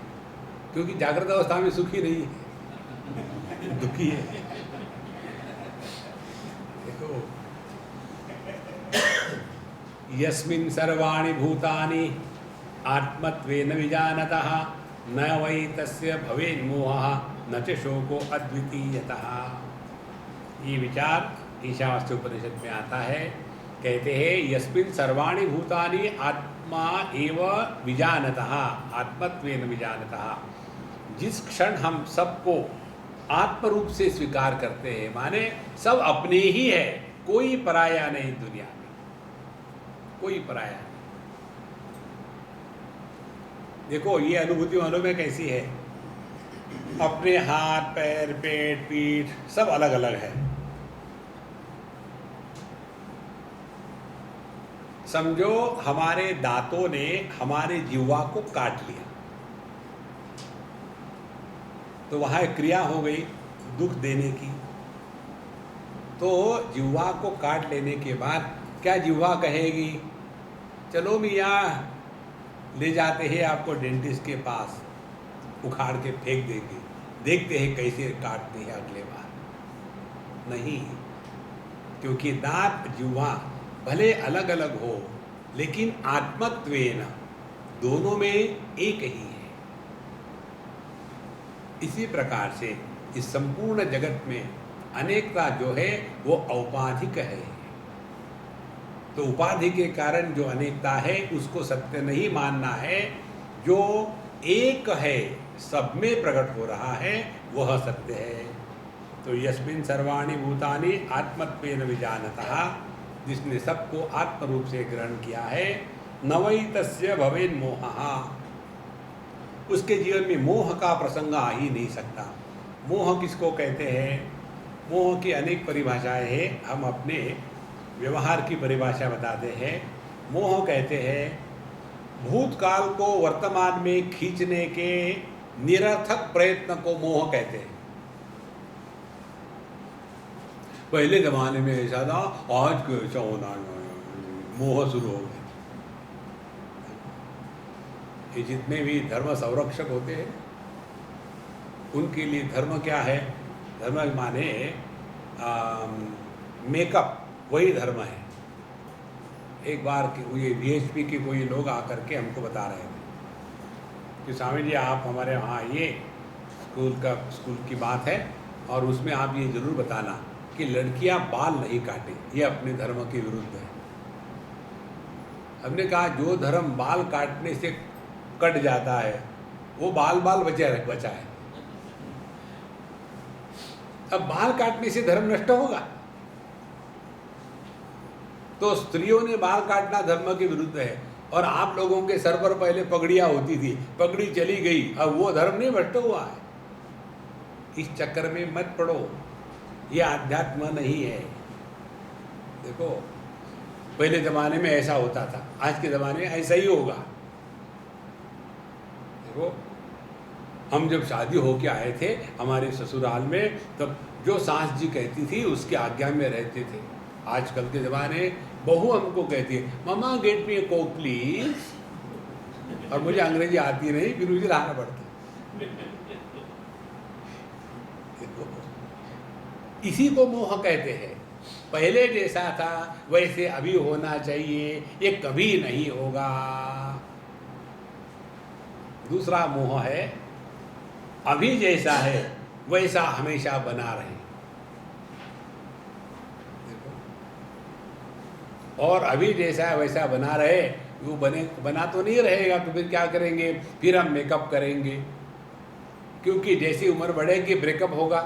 क्योंकि जागृत अवस्था में सुखी नहीं है, दुखी है। देखो, यस्मिन् सर्वाणि भूतानि आत्मत्वेन विजानतः न वै तस्य भवेन्मोहः न च शोको अद्वितीयतः। ये विचार ईशावास्य उपनिषद में आता है। कहते हैं यस्मिन् सर्वाणि भूतानि आत्मा एव विजानतः, आत्मत्वेन विजानतः। जिस क्षण हम सबको आत्म रूप से स्वीकार करते हैं, माने सब अपने ही है, कोई पराया नहीं दुनिया में, कोई पराया नहीं। देखो ये अनुभूति मालूम है कैसी है, अपने हाथ पैर पेट पीठ सब अलग अलग है। समझो हमारे दांतों ने हमारे जीवा को काट लिया, तो वहाँ एक क्रिया हो गई दुख देने की। तो जीवा को काट लेने के बाद क्या जीवा कहेगी चलो मियाँ ले जाते हैं आपको डेंटिस्ट के पास, उखाड़ के फेंक देंगे, देखते हैं कैसे काटते हैं अगले बार? नहीं, क्योंकि दांत जीवा भले अलग अलग हो, लेकिन आत्मत्वेन दोनों में एक ही है। इसी प्रकार से इस संपूर्ण जगत में अनेकता जो है वो औपाधिक है। तो उपाधि के कारण जो अनेकता है उसको सत्य नहीं मानना है। जो एक है सब में प्रकट हो रहा है वह सत्य है। तो यस्मिन् सर्वाणि भूतानि आत्मत्वेन विजानतः, जिसने सबको आत्म रूप से ग्रहण किया है, न वै तस्य भवेन्मोहः, उसके जीवन में मोह का प्रसंग आ ही नहीं सकता। मोह किसको कहते हैं? मोह की अनेक परिभाषाएं हैं, हम अपने व्यवहार की परिभाषा बताते हैं। मोह कहते हैं भूतकाल को वर्तमान में खींचने के निरर्थक प्रयत्न को मोह कहते हैं। पहले जमाने में ऐसा था, आज कैसा होना, मोह शुरू हो गया। ये जितने भी धर्म संरक्षक होते हैं उनके लिए धर्म क्या है? धर्म माने मेकअप, वही धर्म है। एक बार ये VHP के कोई लोग आकर के हमको बता रहे थे कि स्वामी जी आप हमारे वहाँ आइए, स्कूल की बात है और उसमें आप ये जरूर बताना कि लड़कियां बाल नहीं काटें, ये अपने धर्म के विरुद्ध है। हमने कहा जो धर्म बाल काटने से कट जाता है वो बाल बचा है। अब बाल काटने से धर्म नष्ट होगा? तो स्त्रियों ने बाल काटना धर्म के विरुद्ध है। और आप लोगों के सर पर पहले पगड़ियां होती थी, पगड़ी चली गई, अब वो धर्म नहीं नष्ट हुआ है। इस चक्कर में मत पड़ो, ये आध्यात्म नहीं है। देखो पहले ज़माने में ऐसा होता था, आज के ज़माने में ऐसा ही होगा। देखो हम जब शादी होके आए थे हमारे ससुराल में, तब जो सास जी कहती थी उसके आज्ञा में रहते थे। आजकल के ज़माने बहू हमको कहती है mama get me a coke please, और मुझे अंग्रेजी आती नहीं, फिर मुझे लाना पड़ता। इसी को मोह कहते हैं। पहले जैसा था वैसे अभी होना चाहिए, ये कभी नहीं होगा। दूसरा मोह है अभी जैसा है वैसा हमेशा बना रहे। और अभी जैसा है वैसा बना रहे, वो बना तो नहीं रहेगा, तो फिर क्या करेंगे? फिर हम मेकअप करेंगे, क्योंकि जैसी उम्र बढ़ेगी ब्रेकअप होगा,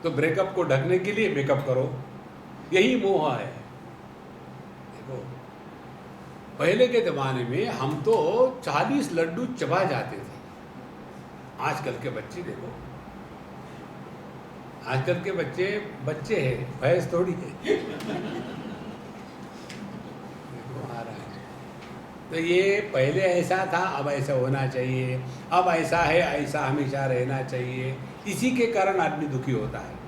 तो ब्रेकअप को ढकने के लिए मेकअप करो। यही मोह है। देखो पहले के ज़माने में हम तो 40 लड्डू चबा जाते थे। आजकल के बच्चे देखो, आजकल के बच्चे हैं, भैंस थोड़ी है। देखो आ रहा है। तो ये पहले ऐसा था, अब ऐसा होना चाहिए, अब ऐसा है, ऐसा हमेशा रहना चाहिए, इसी के कारण आदमी दुखी होता है।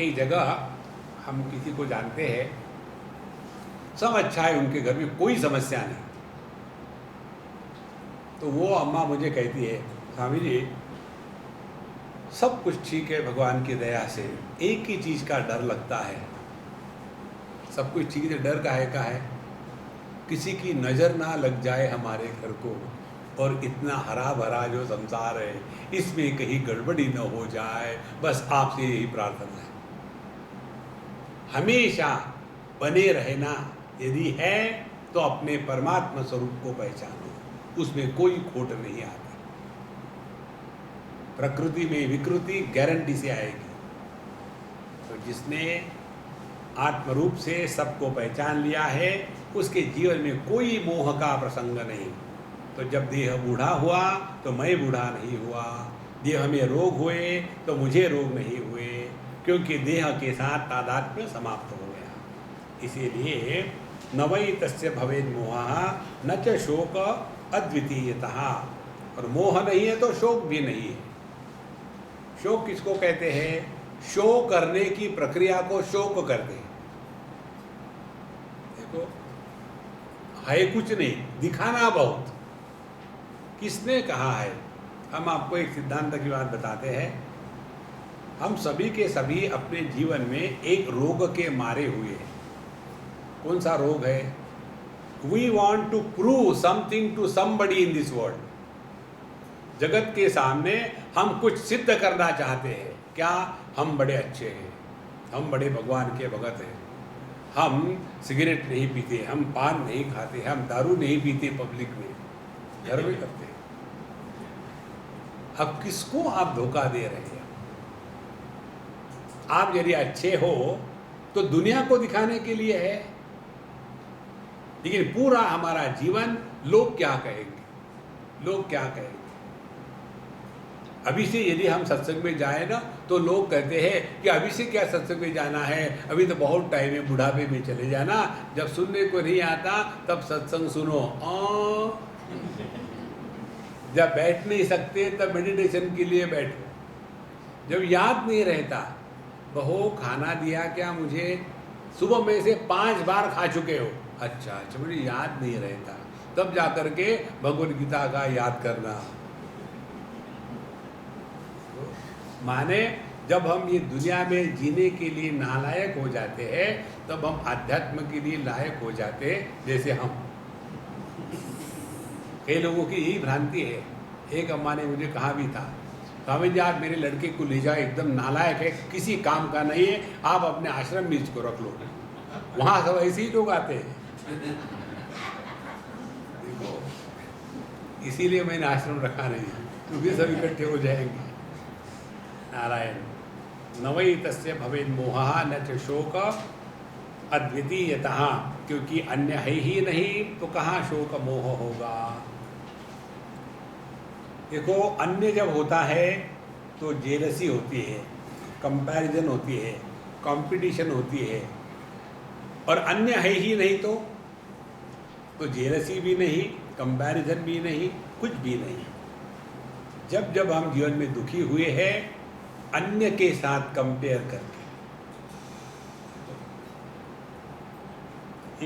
एक जगह हम किसी को जानते हैं, सब अच्छा है, उनके घर में कोई समस्या नहीं, तो वो अम्मा मुझे कहती है, स्वामी जी सब कुछ ठीक है भगवान की दया से, एक ही चीज़ का डर लगता है। सब कुछ ठीक है, डर का है किसी की नज़र ना लग जाए हमारे घर को, और इतना हरा भरा जो संसार है इसमें कहीं गड़बड़ी न हो जाए, बस आपसे यही प्रार्थना है। हमेशा बने रहना यदि है तो अपने परमात्मा स्वरूप को पहचानो, उसमें कोई खोट नहीं आती। प्रकृति में विकृति गारंटी से आएगी। तो जिसने आत्मरूप से सबको पहचान लिया है, उसके जीवन में कोई मोह का प्रसंग नहीं। तो जब देह बूढ़ा हुआ तो मैं बूढ़ा नहीं हुआ, देह में रोग हुए तो मुझे रोग नहीं हुए, क्योंकि देह के साथ तादात्म्य समाप्त हो गया। इसीलिए न वै तस्य भवेद मोहः न च शोक अद्वितीयतः, और मोह नहीं है तो शोक भी नहीं है। शोक किसको कहते हैं? शोक करने की प्रक्रिया को शोक करते हैं। देखो, है कुछ नहीं, दिखाना बहुत। किसने कहा है? हम आपको एक सिद्धांत की बात बताते हैं। हम सभी के सभी अपने जीवन में एक रोग के मारे हुए हैं। कौन सा रोग है? We want to prove something to somebody in this world. जगत के सामने हम कुछ सिद्ध करना चाहते हैं। क्या? हम बड़े अच्छे हैं, हम बड़े भगवान के भगत हैं, हम सिगरेट नहीं पीते, हम पान नहीं खाते, हम दारू नहीं पीते पब्लिक में, घर में करते हैं। अब किसको आप धोखा दे रहे हैं? आप यदि अच्छे हो तो दुनिया को दिखाने के लिए है, लेकिन पूरा हमारा जीवन लोग क्या कहेंगे, लोग क्या कहेंगे। अभी से यदि हम सत्संग में जाए ना तो लोग कहते हैं कि अभी से क्या सत्संग में जाना है, अभी तो बहुत टाइम है, बुढ़ापे में चले जाना, जब सुनने को नहीं आता तब सत्संग सुनो। जब बैठ नहीं सकते तब मेडिटेशन के लिए बैठो। जब याद नहीं रहता, बहू खाना दिया क्या मुझे, सुबह में से 5 बार खा चुके हो, अच्छा मुझे याद नहीं रहता, तब जाकर के भगवद गीता का याद करना। माने जब हम ये दुनिया में जीने के लिए नालायक हो जाते हैं, तब हम आध्यात्म के लिए लायक हो जाते हैं। जैसे हम, कई लोगों की यही भ्रांति है। एक अम्मा ने मुझे कहा भी था, स्वामी जी आप मेरे लड़के को ले जाओ, एकदम नालायक है, किसी काम का नहीं है, आप अपने आश्रम में इसको रख लो, वहाँ सब ऐसे ही लोग आते हैं। देखो, इसीलिए मैंने आश्रम रखा नहीं, क्योंकि सब इकट्ठे हो जाएंगे। नारायण। न वै तस्य भवेद मोहः न च शोक अद्वितीयतः, क्योंकि अन्य है ही नहीं तो कहाँ शोक मोह होगा। देखो, अन्य जब होता है तो जेलसी होती है, कंपैरिजन होती है, कंपटीशन होती है, और अन्य है ही नहीं तो जेलसी भी नहीं, कंपैरिजन भी नहीं, कुछ भी नहीं। जब जब हम जीवन में दुखी हुए हैं अन्य के साथ कंपेयर करके,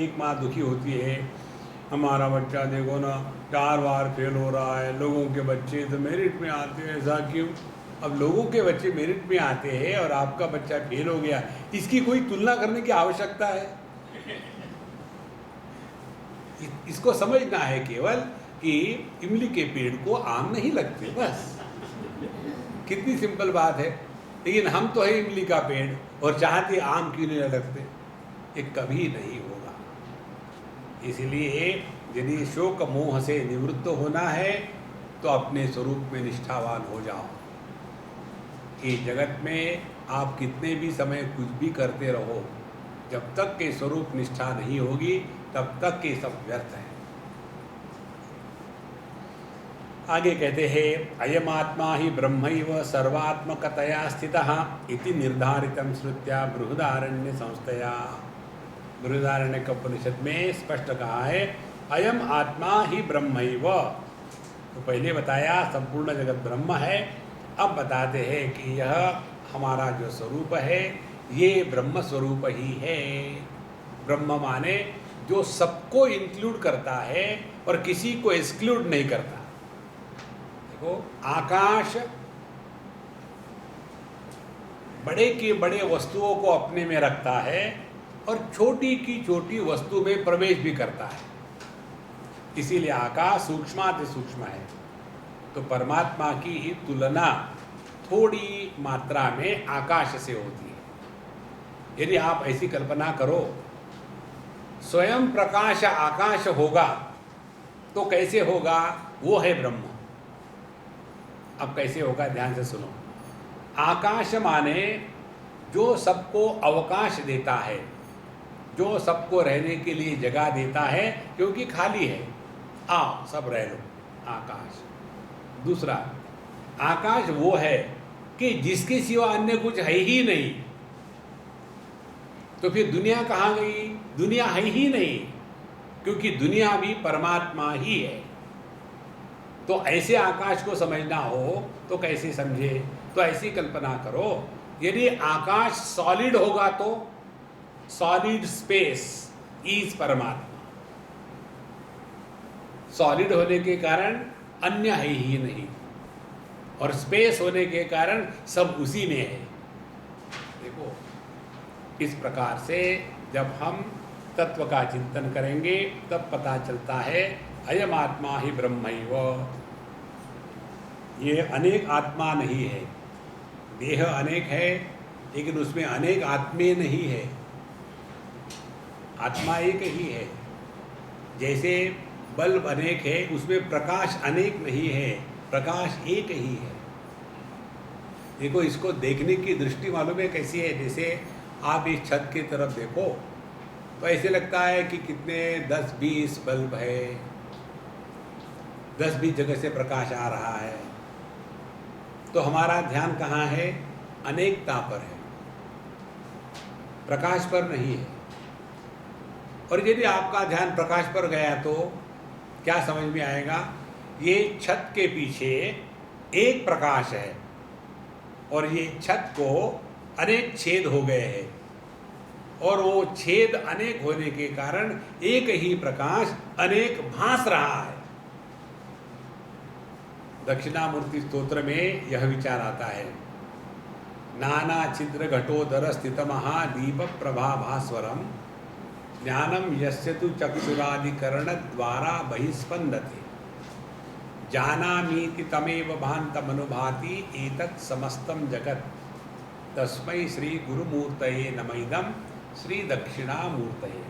एक माँ दुखी होती है, हमारा बच्चा देखो ना 4 बार फेल हो रहा है, लोगों के बच्चे तो मेरिट में आते हैं, ऐसा क्यों? अब लोगों के बच्चे मेरिट में आते हैं और आपका बच्चा फेल हो गया, इसकी कोई तुलना करने की आवश्यकता है? इसको समझना है केवल कि इमली के पेड़ को आम नहीं लगते, बस। कितनी सिंपल बात है। लेकिन हम तो है इमली का पेड़ और चाहते आम क्यों नहीं लगते? ये कभी नहीं होगा। इसलिए यदि शोक मोह से निवृत्त होना है तो अपने स्वरूप में निष्ठावान हो जाओ। कि जगत में आप कितने भी समय कुछ भी करते रहो, जब तक के स्वरूप निष्ठा नहीं होगी तब तक के सब व्यर्थ है। आगे कहते हैं, अयमात्मा ही ब्रह्मैव सर्वात्मकतया स्थितः इति निर्धारितं श्रुत्या बृहदारण्य संस्थया। बृहदारण्य उपनिषद में स्पष्ट कहा है अयम आत्मा ही ब्रह्मैव। तो पहले बताया संपूर्ण जगत ब्रह्म है, अब बताते हैं कि यह हमारा जो स्वरूप है ये ब्रह्म स्वरूप ही है। ब्रह्म माने जो सबको इंक्लूड करता है और किसी को एक्सक्लूड नहीं करता। देखो, आकाश बड़े की बड़े वस्तुओं को अपने में रखता है और छोटी की छोटी वस्तु में प्रवेश भी करता है, इसीलिए आकाश सूक्ष्माति सूक्ष्म है। तो परमात्मा की ही तुलना थोड़ी मात्रा में आकाश से होती है। यदि आप ऐसी कल्पना करो स्वयं प्रकाश आकाश होगा तो कैसे होगा? वो है ब्रह्म। अब कैसे होगा, ध्यान से सुनो। आकाश माने जो सबको अवकाश देता है, जो सबको रहने के लिए जगह देता है, क्योंकि खाली है, आओ सब रह लो, आकाश। दूसरा, आकाश वो है कि जिसके सिवा अन्य कुछ है ही नहीं। तो फिर दुनिया कहाँ गई? दुनिया है ही नहीं, क्योंकि दुनिया भी परमात्मा ही है। तो ऐसे आकाश को समझना हो तो कैसे समझे? तो ऐसी कल्पना करो, यदि आकाश सॉलिड होगा तो सॉलिड स्पेस इज परमात्मा। सॉलिड होने के कारण अन्य है ही नहीं, और स्पेस होने के कारण सब उसी में है। देखो, इस प्रकार से जब हम तत्व का चिंतन करेंगे तब पता चलता है अयम आत्मा ही ब्रह्मैव। ये अनेक आत्मा नहीं है। देह अनेक है लेकिन उसमें अनेक आत्मे नहीं है, आत्मा एक ही है। जैसे बल्ब अनेक है, उसमें प्रकाश अनेक नहीं है, प्रकाश एक ही है। देखो, इसको देखने की दृष्टि मालूम है कैसी है? जैसे आप इस छत की तरफ देखो तो ऐसे लगता है कि कितने 10-20 बल्ब है, 10-20 जगह से प्रकाश आ रहा है। तो हमारा ध्यान कहाँ है? अनेकता पर है, प्रकाश पर नहीं है। और यदि आपका ध्यान प्रकाश पर गया तो क्या समझ में आएगा? ये छत के पीछे एक प्रकाश है और ये छत को अनेक छेद हो गए हैं, और वो छेद अनेक होने के कारण एक ही प्रकाश अनेक भास रहा है। दक्षिणामूर्ति स्तोत्र में यह विचार आता है, नाना छिद्र घटोदर स्थित महादीप प्रभाभास्वरम ज्ञानम यस्य तु चक्षुरादिकरण द्वारा बहिस्पंदते जानामीति तमेव भान्तमनुभाति एतत् समस्तम जगत तस्मै श्री गुरुमूर्तये नमः श्री दक्षिणामूर्तये।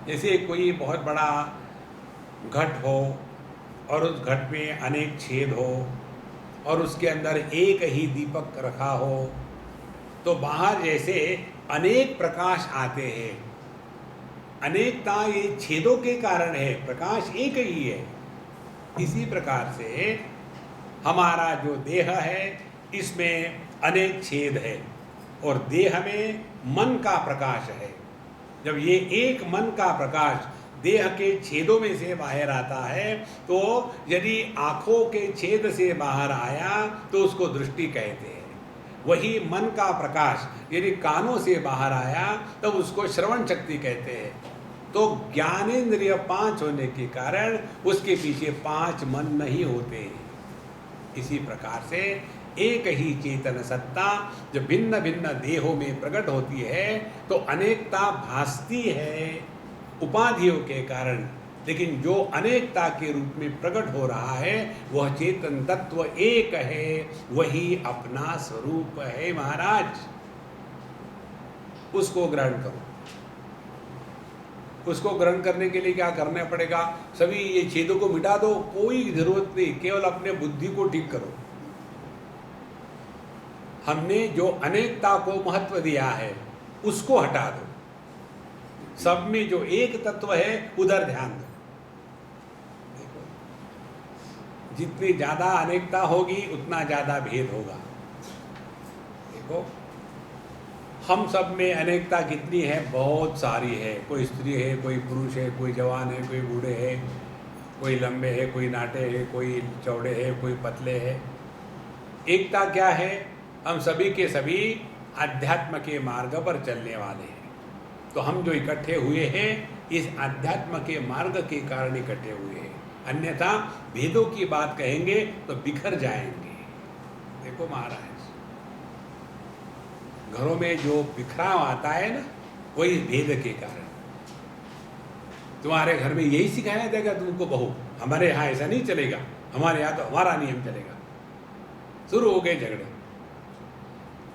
जैसे कोई बहुत बड़ा घट हो और उस घट में अनेक छेद हो और उसके अंदर एक ही दीपक रखा हो, तो बाहर जैसे अनेक प्रकाश आते हैं। अनेकता ये छेदों के कारण है, प्रकाश एक ही है। इसी प्रकार से हमारा जो देह है इसमें अनेक छेद है, और देह में मन का प्रकाश है। जब ये एक मन का प्रकाश देह के छेदों में से बाहर आता है, तो यदि आँखों के छेद से बाहर आया तो उसको दृष्टि कहते हैं। वही मन का प्रकाश यदि कानों से बाहर आया तब तो उसको श्रवण शक्ति कहते हैं। तो ज्ञानेंद्रिय 5 होने के कारण उसके पीछे 5 मन नहीं होते। इसी प्रकार से एक ही चेतन सत्ता जब भिन्न भिन्न देहों में प्रकट होती है तो अनेकता भासती है उपाधियों के कारण, लेकिन जो अनेकता के रूप में प्रकट हो रहा है वह चेतन तत्व एक है, वही अपना स्वरूप है महाराज। उसको ग्रहण करो। उसको ग्रहण करने के लिए क्या करना पड़ेगा? सभी ये छेदों को मिटा दो, कोई जरूरत नहीं, केवल अपने बुद्धि को ठीक करो। हमने जो अनेकता को महत्व दिया है उसको हटा दो, सब में जो एक तत्व है उधर ध्यान दो। देखो, जितनी ज्यादा अनेकता होगी उतना ज्यादा भेद होगा। देखो, हम सब में अनेकता कितनी है? बहुत सारी है। कोई स्त्री है, कोई पुरुष है, कोई जवान है, कोई बूढ़े है, कोई लंबे है, कोई नाटे है, कोई चौड़े है, कोई पतले है। एकता क्या है? हम सभी के सभी अध्यात्म के मार्ग पर चलने वाले हैं। तो हम जो इकट्ठे हुए हैं इस अध्यात्म के मार्ग के कारण इकट्ठे हुए हैं, अन्यथा भेदों की बात कहेंगे तो बिखर जाएंगे। देखो महाराज, घरों में जो बिखराव आता है ना, वही भेद के कारण। तुम्हारे घर में यही सिखाया जाएगा तुमको, बहू हमारे यहाँ ऐसा नहीं चलेगा, हमारे यहाँ तो हमारा नियम चलेगा। शुरू हो गए झगड़े।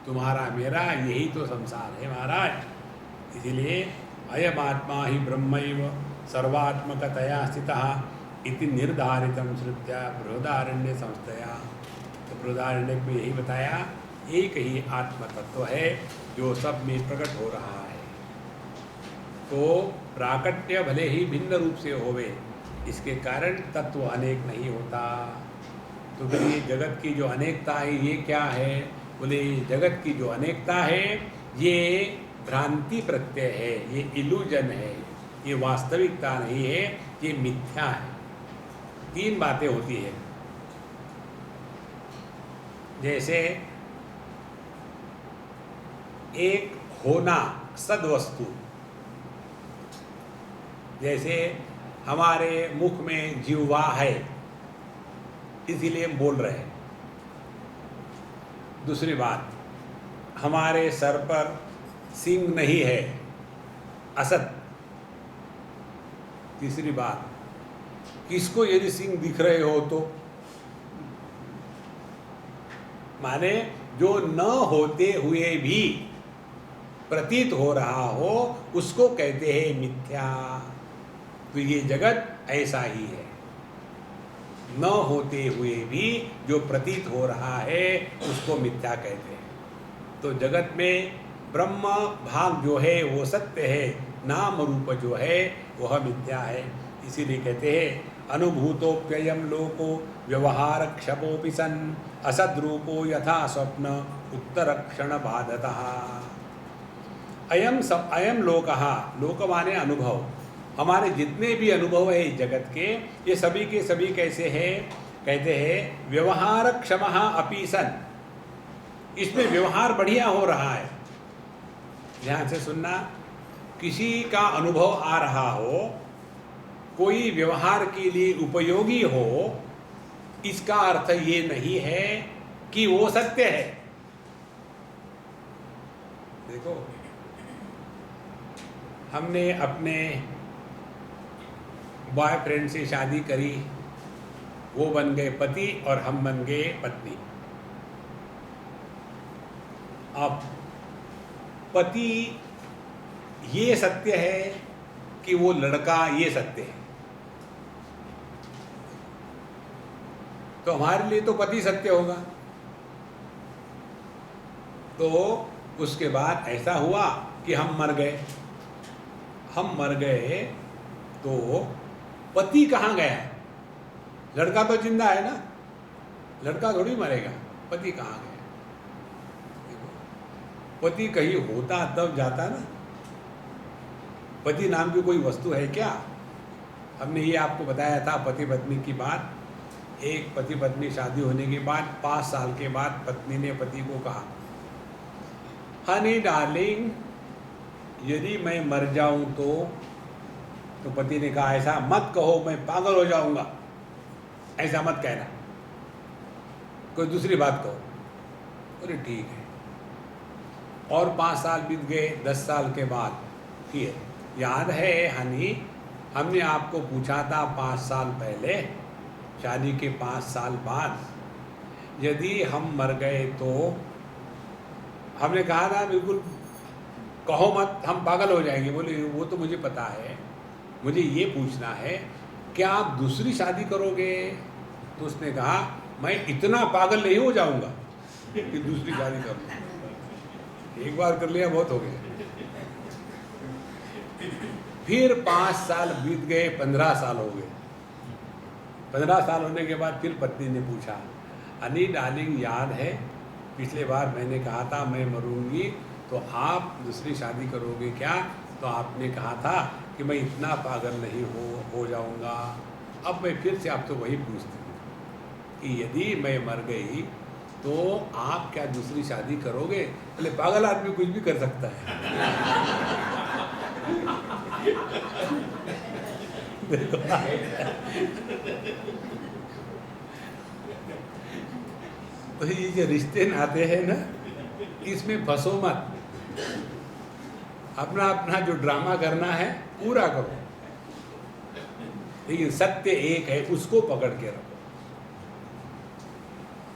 तुम्हारा मेरा यही तो संसार है महाराज। इसीलिए अयम आत्मा ही ब्रह्मैव सर्वात्मकतया स्थितः इति निर्धारितम श्रुत्या बृहदारण्य संस्थया। तो बृहदारण्य में यही बताया, एक ही आत्म तत्व है जो सब में प्रकट हो रहा है। तो प्राकट्य भले ही भिन्न रूप से होवे, इसके कारण तत्व अनेक नहीं होता। तो बोलिए जगत की जो अनेकता है ये क्या है? बोले जगत की जो अनेकता है ये भ्रांति प्रत्यय है, ये इल्यूजन है, ये वास्तविकता नहीं है, ये मिथ्या है। तीन बातें होती है। जैसे एक होना सद्वस्तु, जैसे हमारे मुख में जिह्वा है इसीलिए हम बोल रहे हैं। दूसरी बात, हमारे सर पर सींग नहीं है, असत। तीसरी बात, किसको यदि सींग दिख रहे हो तो, माने जो न होते हुए भी प्रतीत हो रहा हो उसको कहते हैं मिथ्या। तो ये जगत ऐसा ही है, न होते हुए भी जो प्रतीत हो रहा है उसको मिथ्या कहते हैं। तो जगत में ब्रह्म भाग जो है वो सत्य है, नाम रूप जो है वह मिथ्या है। इसीलिए कहते हैं अनुभूतोप्ययम लोको व्यवहार क्षपोपि सन असद्रूपो यथा स्वप्न उत्तर क्षण बाधतः। अयम लोकः, लोक माने अनुभव। हमारे जितने भी अनुभव है इस जगत के, ये सभी के सभी कैसे हैं? कहते हैं व्यवहार क्षमः अपि सन, इसमें व्यवहार बढ़िया हो रहा है। ध्यान से सुनना, किसी का अनुभव आ रहा हो, कोई व्यवहार के लिए उपयोगी हो, इसका अर्थ ये नहीं है कि वो सत्य है। देखो, हमने अपने बॉयफ्रेंड से शादी करी, वो बन गए पति और हम बन गए पत्नी। अब पति ये सत्य है कि वो लड़का ये सत्य है? तो हमारे लिए तो पति सत्य होगा। तो उसके बाद ऐसा हुआ कि हम मर गए। हम मर गए तो पति कहाँ गया? लड़का तो जिंदा है ना, लड़का थोड़ी मरेगा। पति कहाँ गया? पति कहीं होता तब जाता ना। पति नाम की कोई वस्तु है क्या? हमने ये आपको बताया था पति पत्नी की बात। एक पति पत्नी शादी होने के बाद 5 साल के बाद पत्नी ने पति को कहा, हनी डार्लिंग, यदि मैं मर जाऊं तो पति ने कहा ऐसा मत कहो, मैं पागल हो जाऊंगा, ऐसा मत कहना, कोई दूसरी बात कहो। अरे ठीक है। और 5 साल बीत गए। 10 साल के बाद फिर, याद है हनी, हमने आपको पूछा था 5 साल पहले, शादी के 5 साल बाद यदि हम मर गए तो, हमने कहा था बिल्कुल कहो मत, हम पागल हो जाएंगे। बोले वो तो मुझे पता है, मुझे ये पूछना है क्या आप दूसरी शादी करोगे? तो उसने कहा मैं इतना पागल नहीं हो जाऊंगा कि दूसरी शादी करूंगा, एक बार कर लिया बहुत हो गया। फिर 5 साल बीत गए, 15 साल हो गए। 15 साल होने के बाद फिर पत्नी ने पूछा, हनी डार्लिंग, याद है पिछले बार मैंने कहा था मैं मरूंगी तो आप दूसरी शादी करोगे क्या? तो आपने कहा था कि मैं इतना पागल नहीं हो जाऊंगा। अब मैं फिर से आपसे वही पूछती हूँ कि यदि मैं मर गई तो आप क्या दूसरी शादी करोगे? बोले पागल आदमी कुछ भी कर सकता है। तो ये जो रिश्ते नाते हैं ना, इसमें फंसो मत। अपना अपना जो ड्रामा करना है पूरा करो, लेकिन सत्य एक है, उसको पकड़ के रखो।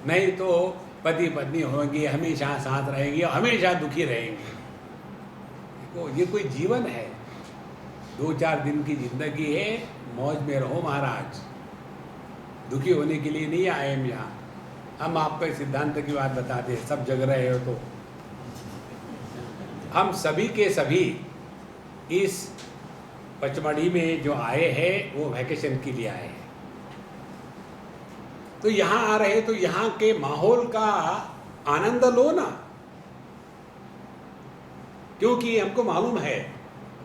नहीं तो पति पत्नी होंगे, हमेशा साथ रहेंगे, हमेशा दुखी रहेंगे। देखो ये कोई जीवन है? 2-4 दिन की जिंदगी है, मौज में रहो महाराज। दुखी होने के लिए नहीं आए हम यहाँ। हम आपको एक सिद्धांत की बात बताते हैं, सब जग रहे हो तो। हम सभी के सभी इस पचमढ़ी में जो आए हैं वो वैकेशन के लिए आए हैं। तो यहाँ आ रहे तो यहाँ के माहौल का आनंद लो ना, क्योंकि हमको मालूम है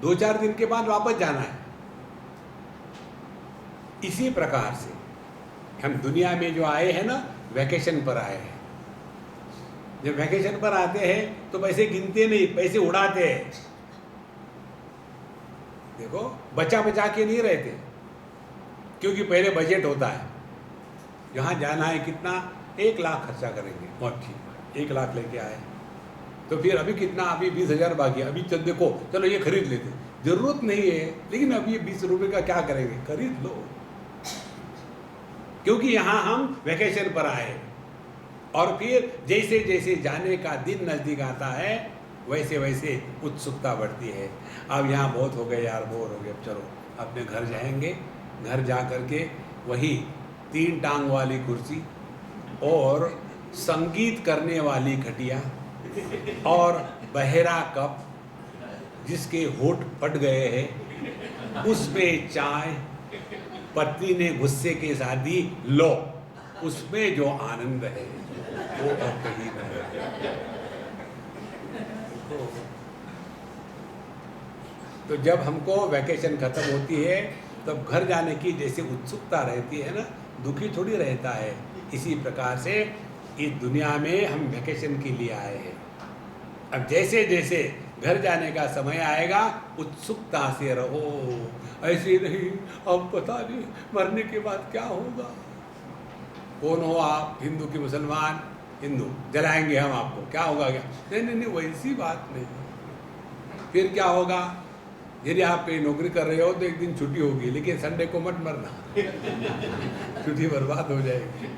2-4 दिन के बाद वापस जाना है। इसी प्रकार से हम दुनिया में जो आए हैं ना, वैकेशन पर आए हैं। जब वैकेशन पर आते हैं तो पैसे गिनते नहीं, पैसे उड़ाते हैं। देखो बचा बचा के नहीं रहते, क्योंकि पहले बजट होता है। यहाँ जाना है कितना, 1 लाख खर्चा करेंगे, बहुत ठीक, 1 लाख लेके आए। तो फिर अभी कितना, अभी 20,000 बाकी, अभी चल देखो चलो ये खरीद लेते, जरूरत नहीं है, लेकिन अभी ये 20 रुपये का क्या करेंगे, खरीद लो। क्योंकि यहाँ हम वैकेशन पर आए। और फिर जैसे जैसे जाने का दिन नज़दीक आता है वैसे वैसे उत्सुकता बढ़ती है। अब यहाँ बहुत हो गए यार, बोर हो गए, अब चलो अपने घर जाएंगे। घर जा कर के वही 3 टांग वाली कुर्सी और संगीत करने वाली खटिया और बहेरा कप जिसके होठ फट गए हैं, उसमें चाय, पत्नी ने गुस्से के साथ दी, लो। उसमें जो आनंद है वो और कहीं नहीं। तो जब हमको वैकेशन खत्म होती है तब घर जाने की जैसे उत्सुकता रहती है ना, दुखी थोड़ी रहता है। इसी प्रकार से इस दुनिया में हम वैकेशन के लिए आए हैं। अब जैसे जैसे घर जाने का समय आएगा उत्सुकता से रहो, ऐसे नहीं अब पता नहीं मरने के बाद क्या होगा। कौन हो आप, हिंदू की मुसलमान? हिंदू, जलाएंगे हम आपको, क्या होगा क्या? नहीं नहीं नहीं, वैसी बात नहीं। फिर क्या होगा? यदि आप कहीं नौकरी कर रहे हो तो एक दिन छुट्टी होगी, लेकिन संडे को मत मरना, छुट्टी बर्बाद हो जाएगी।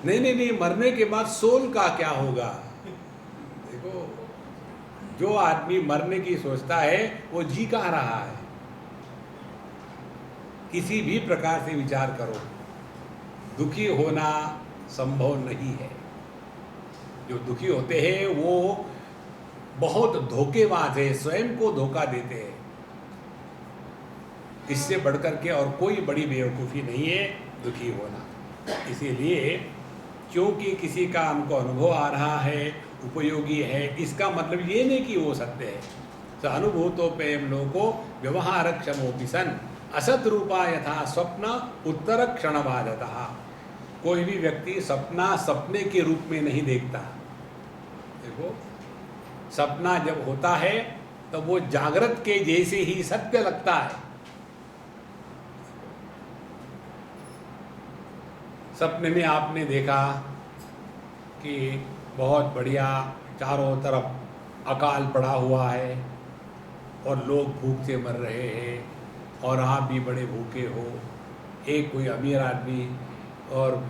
नहीं नहीं नहीं, मरने के बाद सोल का क्या होगा? देखो, जो आदमी मरने की सोचता है वो जी कहाँ रहा है? किसी भी प्रकार से विचार करो, दुखी होना संभव नहीं है। जो दुखी होते हैं वो बहुत धोखेबाज है, स्वयं को धोखा देते हैं। इससे बढ़कर के और कोई बड़ी बेवकूफ़ी नहीं है दुखी होना। इसीलिए क्योंकि किसी का हमको अनुभव आ रहा है, उपयोगी है, इसका मतलब ये नहीं कि वो सत्य है। स अनुभूतोपेयम लोको व्यवहारक्षमोपि सन असत रूपा यथा स्वप्न उत्तर क्षण बाधतः। कोई भी व्यक्ति सपना सपने के रूप में नहीं देखता। देखो, सपना जब होता है तब वो जागृत के जैसे ही सत्य लगता है। सपने में आपने देखा कि बहुत बढ़िया चारों तरफ अकाल पड़ा हुआ है और लोग भूख से मर रहे हैं और आप भी बड़े भूखे हो। एक कोई अमीर आदमी और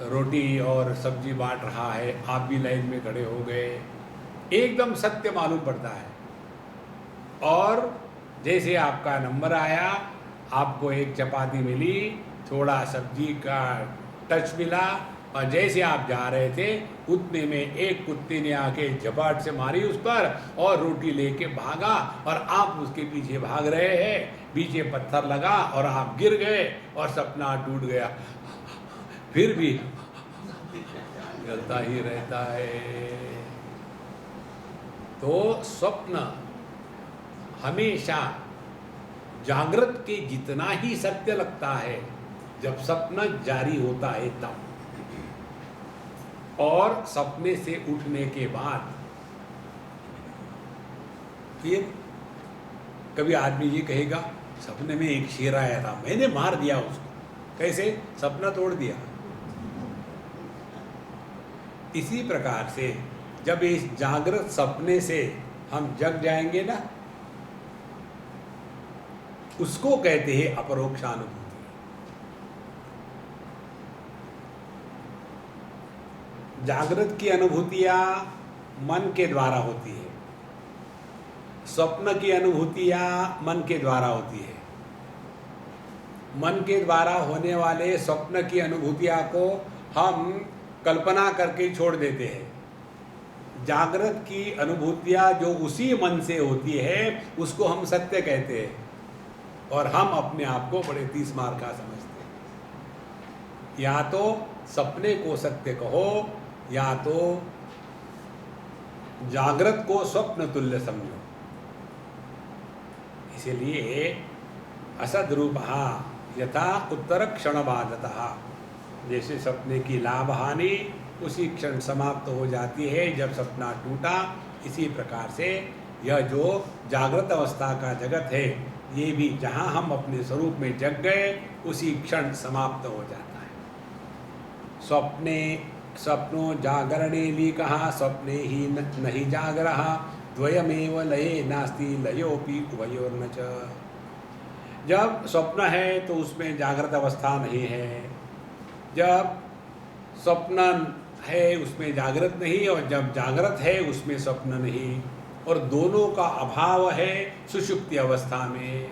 रोटी और सब्जी बांट रहा है, आप भी लाइन में खड़े हो गए, एकदम सत्य मालूम पड़ता है। और जैसे आपका नंबर आया, आपको एक चपाती मिली, थोड़ा सब्जी का टच मिला, और जैसे आप जा रहे थे उतने में एक कुत्ते ने आके झपाट से मारी उस पर और रोटी लेके भागा और आप उसके पीछे भाग रहे हैं, पीछे पत्थर लगा और आप गिर गए और सपना टूट गया। फिर भी चलता ही रहता है। तो स्वप्न हमेशा जागृत के जितना ही सत्य लगता है जब सपना जारी होता है तब, और सपने से उठने के बाद फिर कभी आदमी ये कहेगा सपने में एक शेर आया था, मैंने मार दिया उसको। कैसे? सपना तोड़ दिया। इसी प्रकार से जब इस जागृत सपने से हम जग जाएंगे ना, उसको कहते हैं अपरोक्षानुभूति। जागृत की अनुभूतियां मन के द्वारा होती है, स्वप्न की अनुभूतियां मन के द्वारा होती है। मन के द्वारा होने वाले स्वप्न की अनुभूतियां को हम कल्पना करके छोड़ देते हैं। जागृत की अनुभूतियां जो उसी मन से होती है उसको हम सत्य कहते हैं, और हम अपने आप को बड़े 30 मार का समझते हैं। या तो सपने को सत्य कहो, या तो जागृत को स्वप्न तुल्य समझो। इसलिए असद्रूपः यथा उत्तर क्षण बाधतः, जैसे सपने की लाभ हानि उसी क्षण समाप्त हो जाती है जब सपना टूटा, इसी प्रकार से यह जो जागृत अवस्था का जगत है ये भी जहाँ हम अपने स्वरूप में जग गए उसी क्षण समाप्त हो जाता है। स्वप्नो जागरणे लिकः स्वप्ने ही नहीं जागरः द्वयमेव लये नास्ति लयोपि उभयोर्न च। जब स्वप्न है तो उसमें जागृत अवस्था नहीं है, जब स्वप्न है उसमें जागृत नहीं, और जब जागृत है उसमें स्वप्न नहीं, और दोनों का अभाव है सुषुप्ति अवस्था में।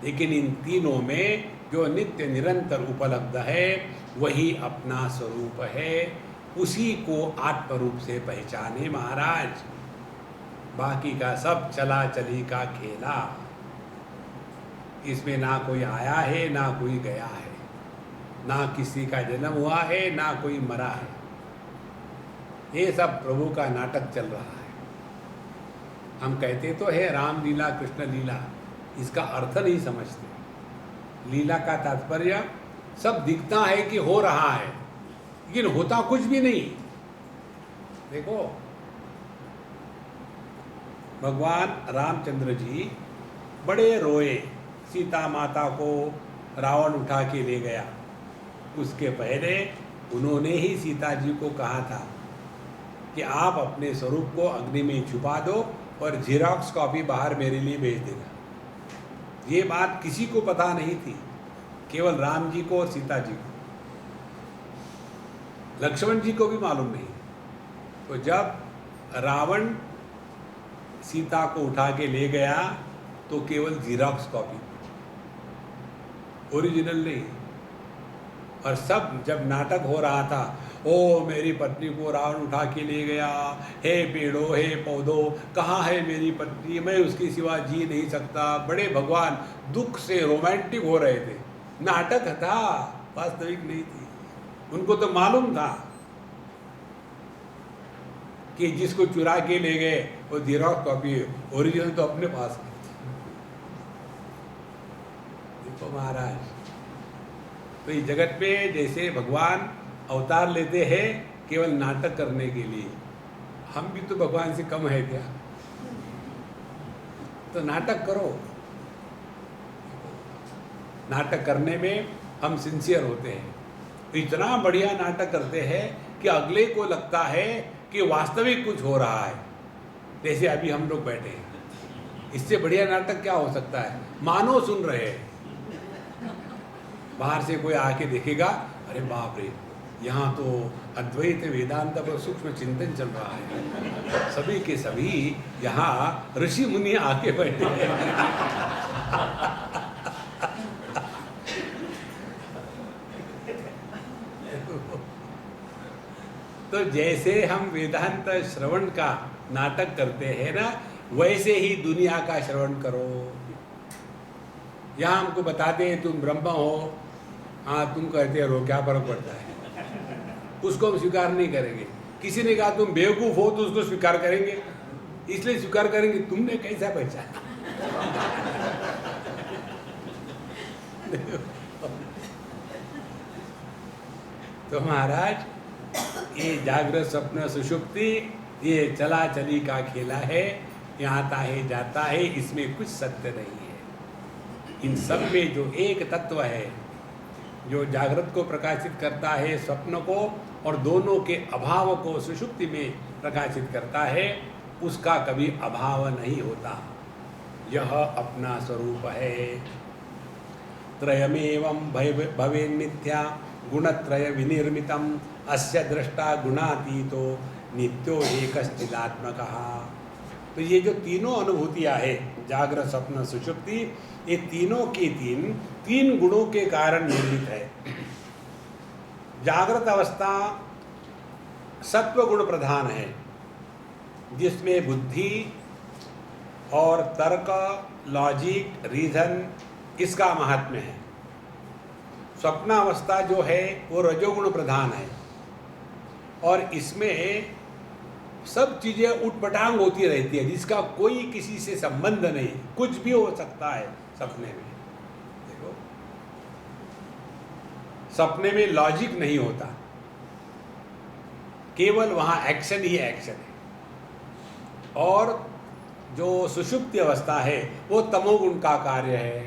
लेकिन इन तीनों में जो नित्य निरंतर उपलब्ध है वही अपना स्वरूप है, उसी को आत्म रूप से पहचाने महाराज। बाकी का सब चला चली का खेला, इसमें ना कोई आया है ना कोई गया है, ना किसी का जन्म हुआ है ना कोई मरा है। ये सब प्रभु का नाटक चल रहा है। हम कहते तो है राम लीला कृष्ण लीला, इसका अर्थ नहीं समझते। लीला का तात्पर्य सब दिखता है कि हो रहा है, लेकिन होता कुछ भी नहीं। देखो भगवान रामचंद्र जी बड़े रोए, सीता माता को रावण उठा के ले गया। उसके पहले उन्होंने ही सीता जी को कहा था कि आप अपने स्वरूप को अग्नि में छुपा दो और जेरॉक्स कॉपी बाहर मेरे लिए भेज देना। ये बात किसी को पता नहीं थी, केवल राम जी को और सीता जी को, लक्ष्मण जी को भी मालूम नहीं। तो जब रावण सीता को उठा के ले गया तो केवल जेरॉक्स कॉपी, ओरिजिनल नहीं। और सब जब नाटक हो रहा था, ओ मेरी पत्नी को रावण उठा के ले गया, हे पेड़ों हे पौधों कहाँ है मेरी पत्नी, मैं उसके सिवा जी नहीं सकता। बड़े भगवान दुख से रोमांटिक हो रहे थे। नाटक था, वास्तविक नहीं थी। उनको तो मालूम था कि जिसको चुरा के ले गए वो जेरॉक्स कॉपी है, ओरिजिनल तो अपने पास है। देखो महाराज, तो इस जगत में जैसे भगवान अवतार लेते हैं केवल नाटक करने के लिए, हम भी तो भगवान से कम है क्या? तो नाटक करो। नाटक करने में हम सिंसियर होते हैं, तो इतना बढ़िया नाटक करते हैं कि अगले को लगता है कि वास्तविक कुछ हो रहा है। जैसे अभी हम लोग बैठे हैं, इससे बढ़िया नाटक क्या हो सकता है? मानो सुन रहे हैं। बाहर से कोई आके देखेगा, अरे बाप रे, यहाँ तो अद्वैत वेदांत पर सूक्ष्म चिंतन चल रहा है, सभी के सभी यहाँ ऋषि मुनि आके बैठे हैं। तो जैसे हम वेदांत श्रवण का नाटक करते हैं ना, वैसे ही दुनिया का श्रवण करो। यहाँ हमको बताते हैं तुम ब्रह्म हो, हाँ तुम कहते हो, क्या फर्क पड़ता है? उसको हम स्वीकार नहीं करेंगे। किसी ने कहा तुम बेवकूफ़ हो तो उसको स्वीकार करेंगे। इसलिए स्वीकार करेंगे तुमने कैसा पहचाना। तो महाराज ये जागृत स्वप्न सुषुप्ति ये चला चली का खेला है, ये आता है जाता है, इसमें कुछ सत्य नहीं है। इन सब में जो एक तत्व है जो जागृत को प्रकाशित करता है स्वप्न को, और दोनों के अभाव को सुषुप्ति में प्रकाशित करता है, उसका कभी अभाव नहीं होता। यह अपना स्वरूप है। त्रयमेवं भवेन्मिथ्या गुणत्रय विनिर्मितम अस्य दृष्टा गुणातीतो नित्यो एकश्चिदात्मकः। तो ये जो तीनों अनुभूतियाँ है, जागृत स्वप्न सुषुप्ति, ये तीनों की तीन गुणों के कारण निर्मित है। जागृत अवस्था सत्व गुण प्रधान है, जिसमें बुद्धि और तर्क, लॉजिक, रीजन इसका महात्म्य है। स्वप्नावस्था जो है वो रजोगुण प्रधान है, और इसमें सब चीज़ें उटपटांग होती रहती है, जिसका कोई किसी से संबंध नहीं, कुछ भी हो सकता है सपने में। देखो, सपने में लॉजिक नहीं होता, केवल वहाँ एक्शन ही एक्शन है। और जो सुषुप्ति अवस्था है वो तमोगुण का कार्य है।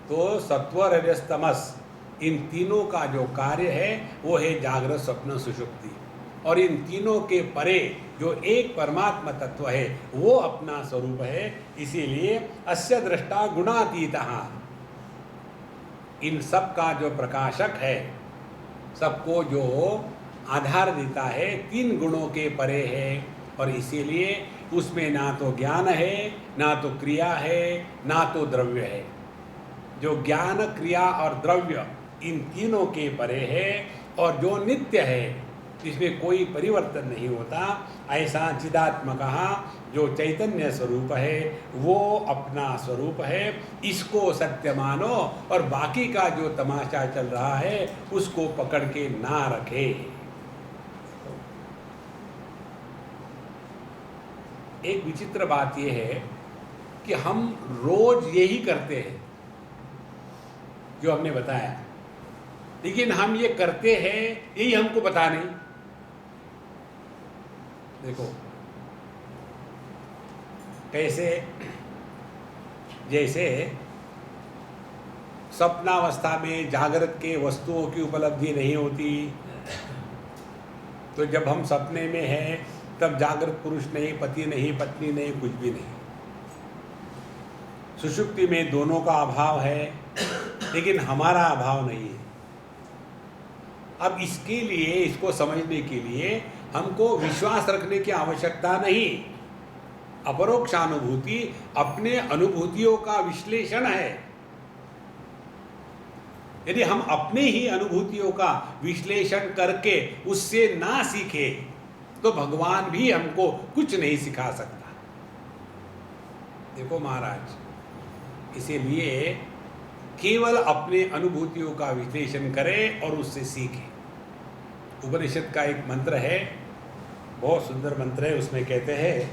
तो सत्व रजस तमस इन तीनों का जो कार्य है वो है जागृत स्वप्न सुषुप्ति, और इन तीनों के परे जो एक परमात्मा तत्व है वो अपना स्वरूप है। इसीलिए अस्य दृष्टा गुणातीतः, इन सब का जो प्रकाशक है, सबको जो आधार देता है, तीन गुणों के परे है, और इसीलिए उसमें ना तो ज्ञान है, ना तो क्रिया है, ना तो द्रव्य है। जो ज्ञान, क्रिया और द्रव्य इन तीनों के परे है, और जो नित्य है, जिसमें कोई परिवर्तन नहीं होता, ऐसा चिदात्मकः जो चैतन्य स्वरूप है वो अपना स्वरूप है। इसको सत्य मानो, और बाकी का जो तमाशा चल रहा है उसको पकड़ के ना रखे। एक विचित्र बात यह है कि हम रोज यही करते हैं जो हमने बताया, लेकिन हम ये करते हैं यही हमको पता नहीं। देखो कैसे, जैसे स्वप्नावस्था में जागृत के वस्तुओं की उपलब्धि नहीं होती, तो जब हम सपने में हैं तब जागृत पुरुष नहीं, पति नहीं, पत्नी नहीं, कुछ भी नहीं। सुषुप्ति में दोनों का अभाव है, लेकिन हमारा अभाव नहीं है। अब इसके लिए, इसको समझने के लिए हमको विश्वास रखने की आवश्यकता नहीं। अपरोक्षानुभूति अपने अनुभूतियों का विश्लेषण है। यदि हम अपने ही अनुभूतियों का विश्लेषण करके उससे ना सीखे तो भगवान भी हमको कुछ नहीं सिखा सकता। देखो महाराज, इसीलिए केवल अपने अनुभूतियों का विश्लेषण करें और उससे सीखें। उपनिषद का एक मंत्र है, बहुत सुंदर मंत्र है, उसमें कहते हैं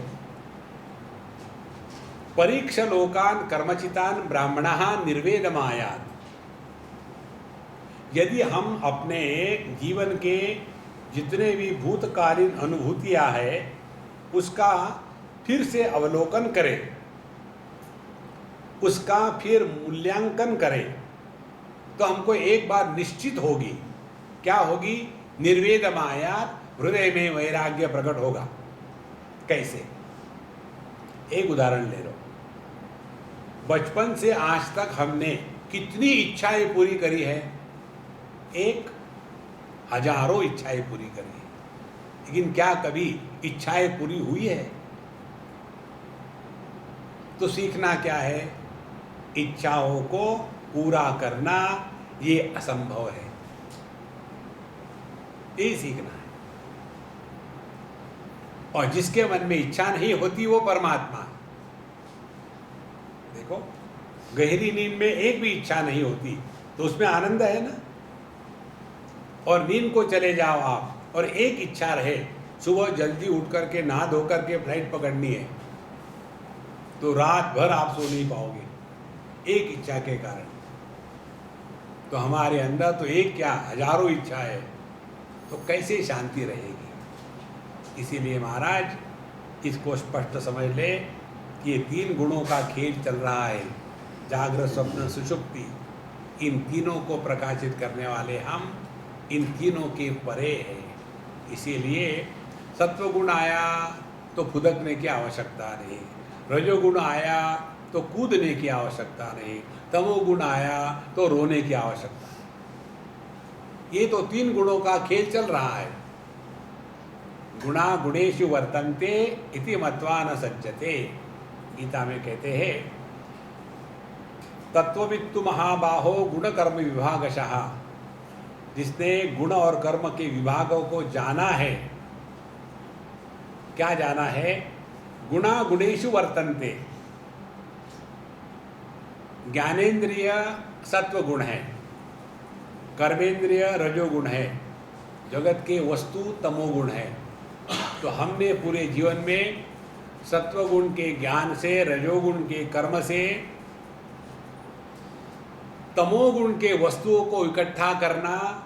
परीक्ष लोकान कर्मचितान ब्राह्मणः निर्वेदमायात्। यदि हम अपने जीवन के जितने भी भूतकालीन अनुभूतियां हैं उसका फिर से अवलोकन करें, उसका फिर मूल्यांकन करें, तो हमको एक बार निश्चित होगी। क्या होगी? निर्वेदमायात्, हृदय में वैराग्य प्रकट होगा। कैसे? एक उदाहरण ले लो। बचपन से आज तक हमने कितनी इच्छाएं पूरी करी है? एक हजारों इच्छाएं पूरी करी है, लेकिन क्या कभी इच्छाएं पूरी हुई है? तो सीखना क्या है? इच्छाओं को पूरा करना ये असंभव है, ये सीखना है। और जिसके मन में इच्छा नहीं होती वो परमात्मा है। देखो, गहरी नींद में एक भी इच्छा नहीं होती तो उसमें आनंद है ना। और नींद को चले जाओ आप और एक इच्छा रहे, सुबह जल्दी उठ करके नहा धो करके फ्लाइट पकड़नी है, तो रात भर आप सो नहीं पाओगे एक इच्छा के कारण। तो हमारे अंदर तो एक क्या हजारों इच्छा है, तो कैसे शांति रहेगी। इसीलिए महाराज इसको स्पष्ट समझ ले कि ये 3 गुणों का खेल चल रहा है, जागृत स्वप्न सुषुप्ति। इन तीनों को प्रकाशित करने वाले हम इन तीनों के परे हैं। इसीलिए सत्वगुण आया तो फुदकने की आवश्यकता नहीं, रजोगुण आया तो कूदने की आवश्यकता नहीं, तमोगुण आया तो रोने की आवश्यकता नहीं। ये तो 3 गुणों का खेल चल रहा है। गुणा गुणेषु वर्तन्ते इति मत्वा न सज्जते। गीता में कहते हैं तत्ववित्तु महाबाहो गुण कर्म विभागशः। जिसने गुण और कर्म के विभागों को जाना है, क्या जाना है? गुणा गुणेषु वर्तन्ते। ज्ञानेन्द्रिय सत्व गुण है, कर्मेंद्रिय रजोगुण है, जगत के वस्तु तमोगुण है। तो हमने पूरे जीवन में सत्वगुण के ज्ञान से, रजोगुण के कर्म से, तमोगुण के वस्तुओं को इकट्ठा करना,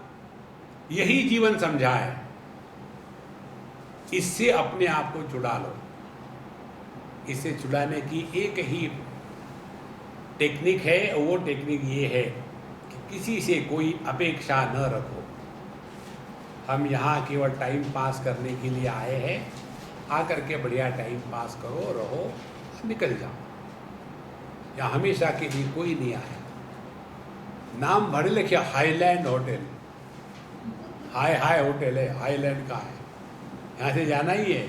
यही जीवन समझा है। इससे अपने आप को छुड़ा लो। इससे छुड़ाने की एक ही टेक्निक है, और वो टेक्निक ये है कि किसी से कोई अपेक्षा न रखो। हम यहाँ केवल टाइम पास करने के लिए आए हैं, आकर के बढ़िया टाइम पास करो, रहो, निकल जाओ। यहाँ हमेशा के लिए कोई नहीं आया। नाम भर लिखे हाईलैंड होटल, हाई होटल है, हाईलैंड का है, यहाँ से जाना ही है,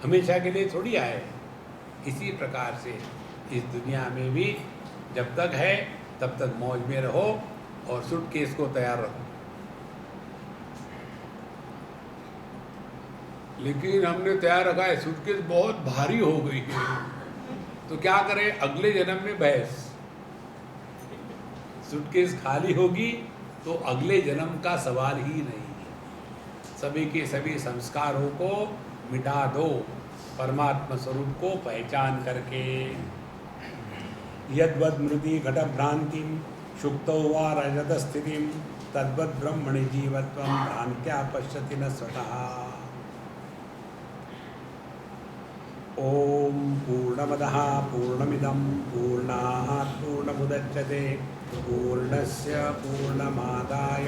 हमेशा के लिए थोड़ी आए। इसी प्रकार से इस दुनिया में भी जब तक है तब तक मौज में रहो और सूटकेस को तैयार रखो। लेकिन हमने तैयार रखा है, सूटकेस बहुत भारी हो गई है, तो क्या करें? अगले जन्म में बहस। सूटकेस खाली होगी तो अगले जन्म का सवाल ही नहीं। सभी के सभी संस्कारों को मिटा दो, परमात्मा स्वरूप को पहचान करके। यद्वद मृति घट भ्रांतिम शुक्तो वा रजत स्थितिम तद्वद ब्रह्मणि जीवत्वं भ्रांत्या पश्यति न स्वतः। ओम पूर्णमदः पूर्णमिदं पूर्णात् पूर्णमुदच्यते पूर्णस्य पूर्णमादाय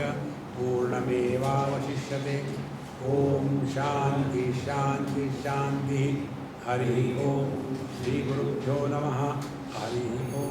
पूर्णमेवावशिष्यते। ओम शांति शांति शांति। हरि ओम। श्री गुरुभ्यो नमः। हरि ओम।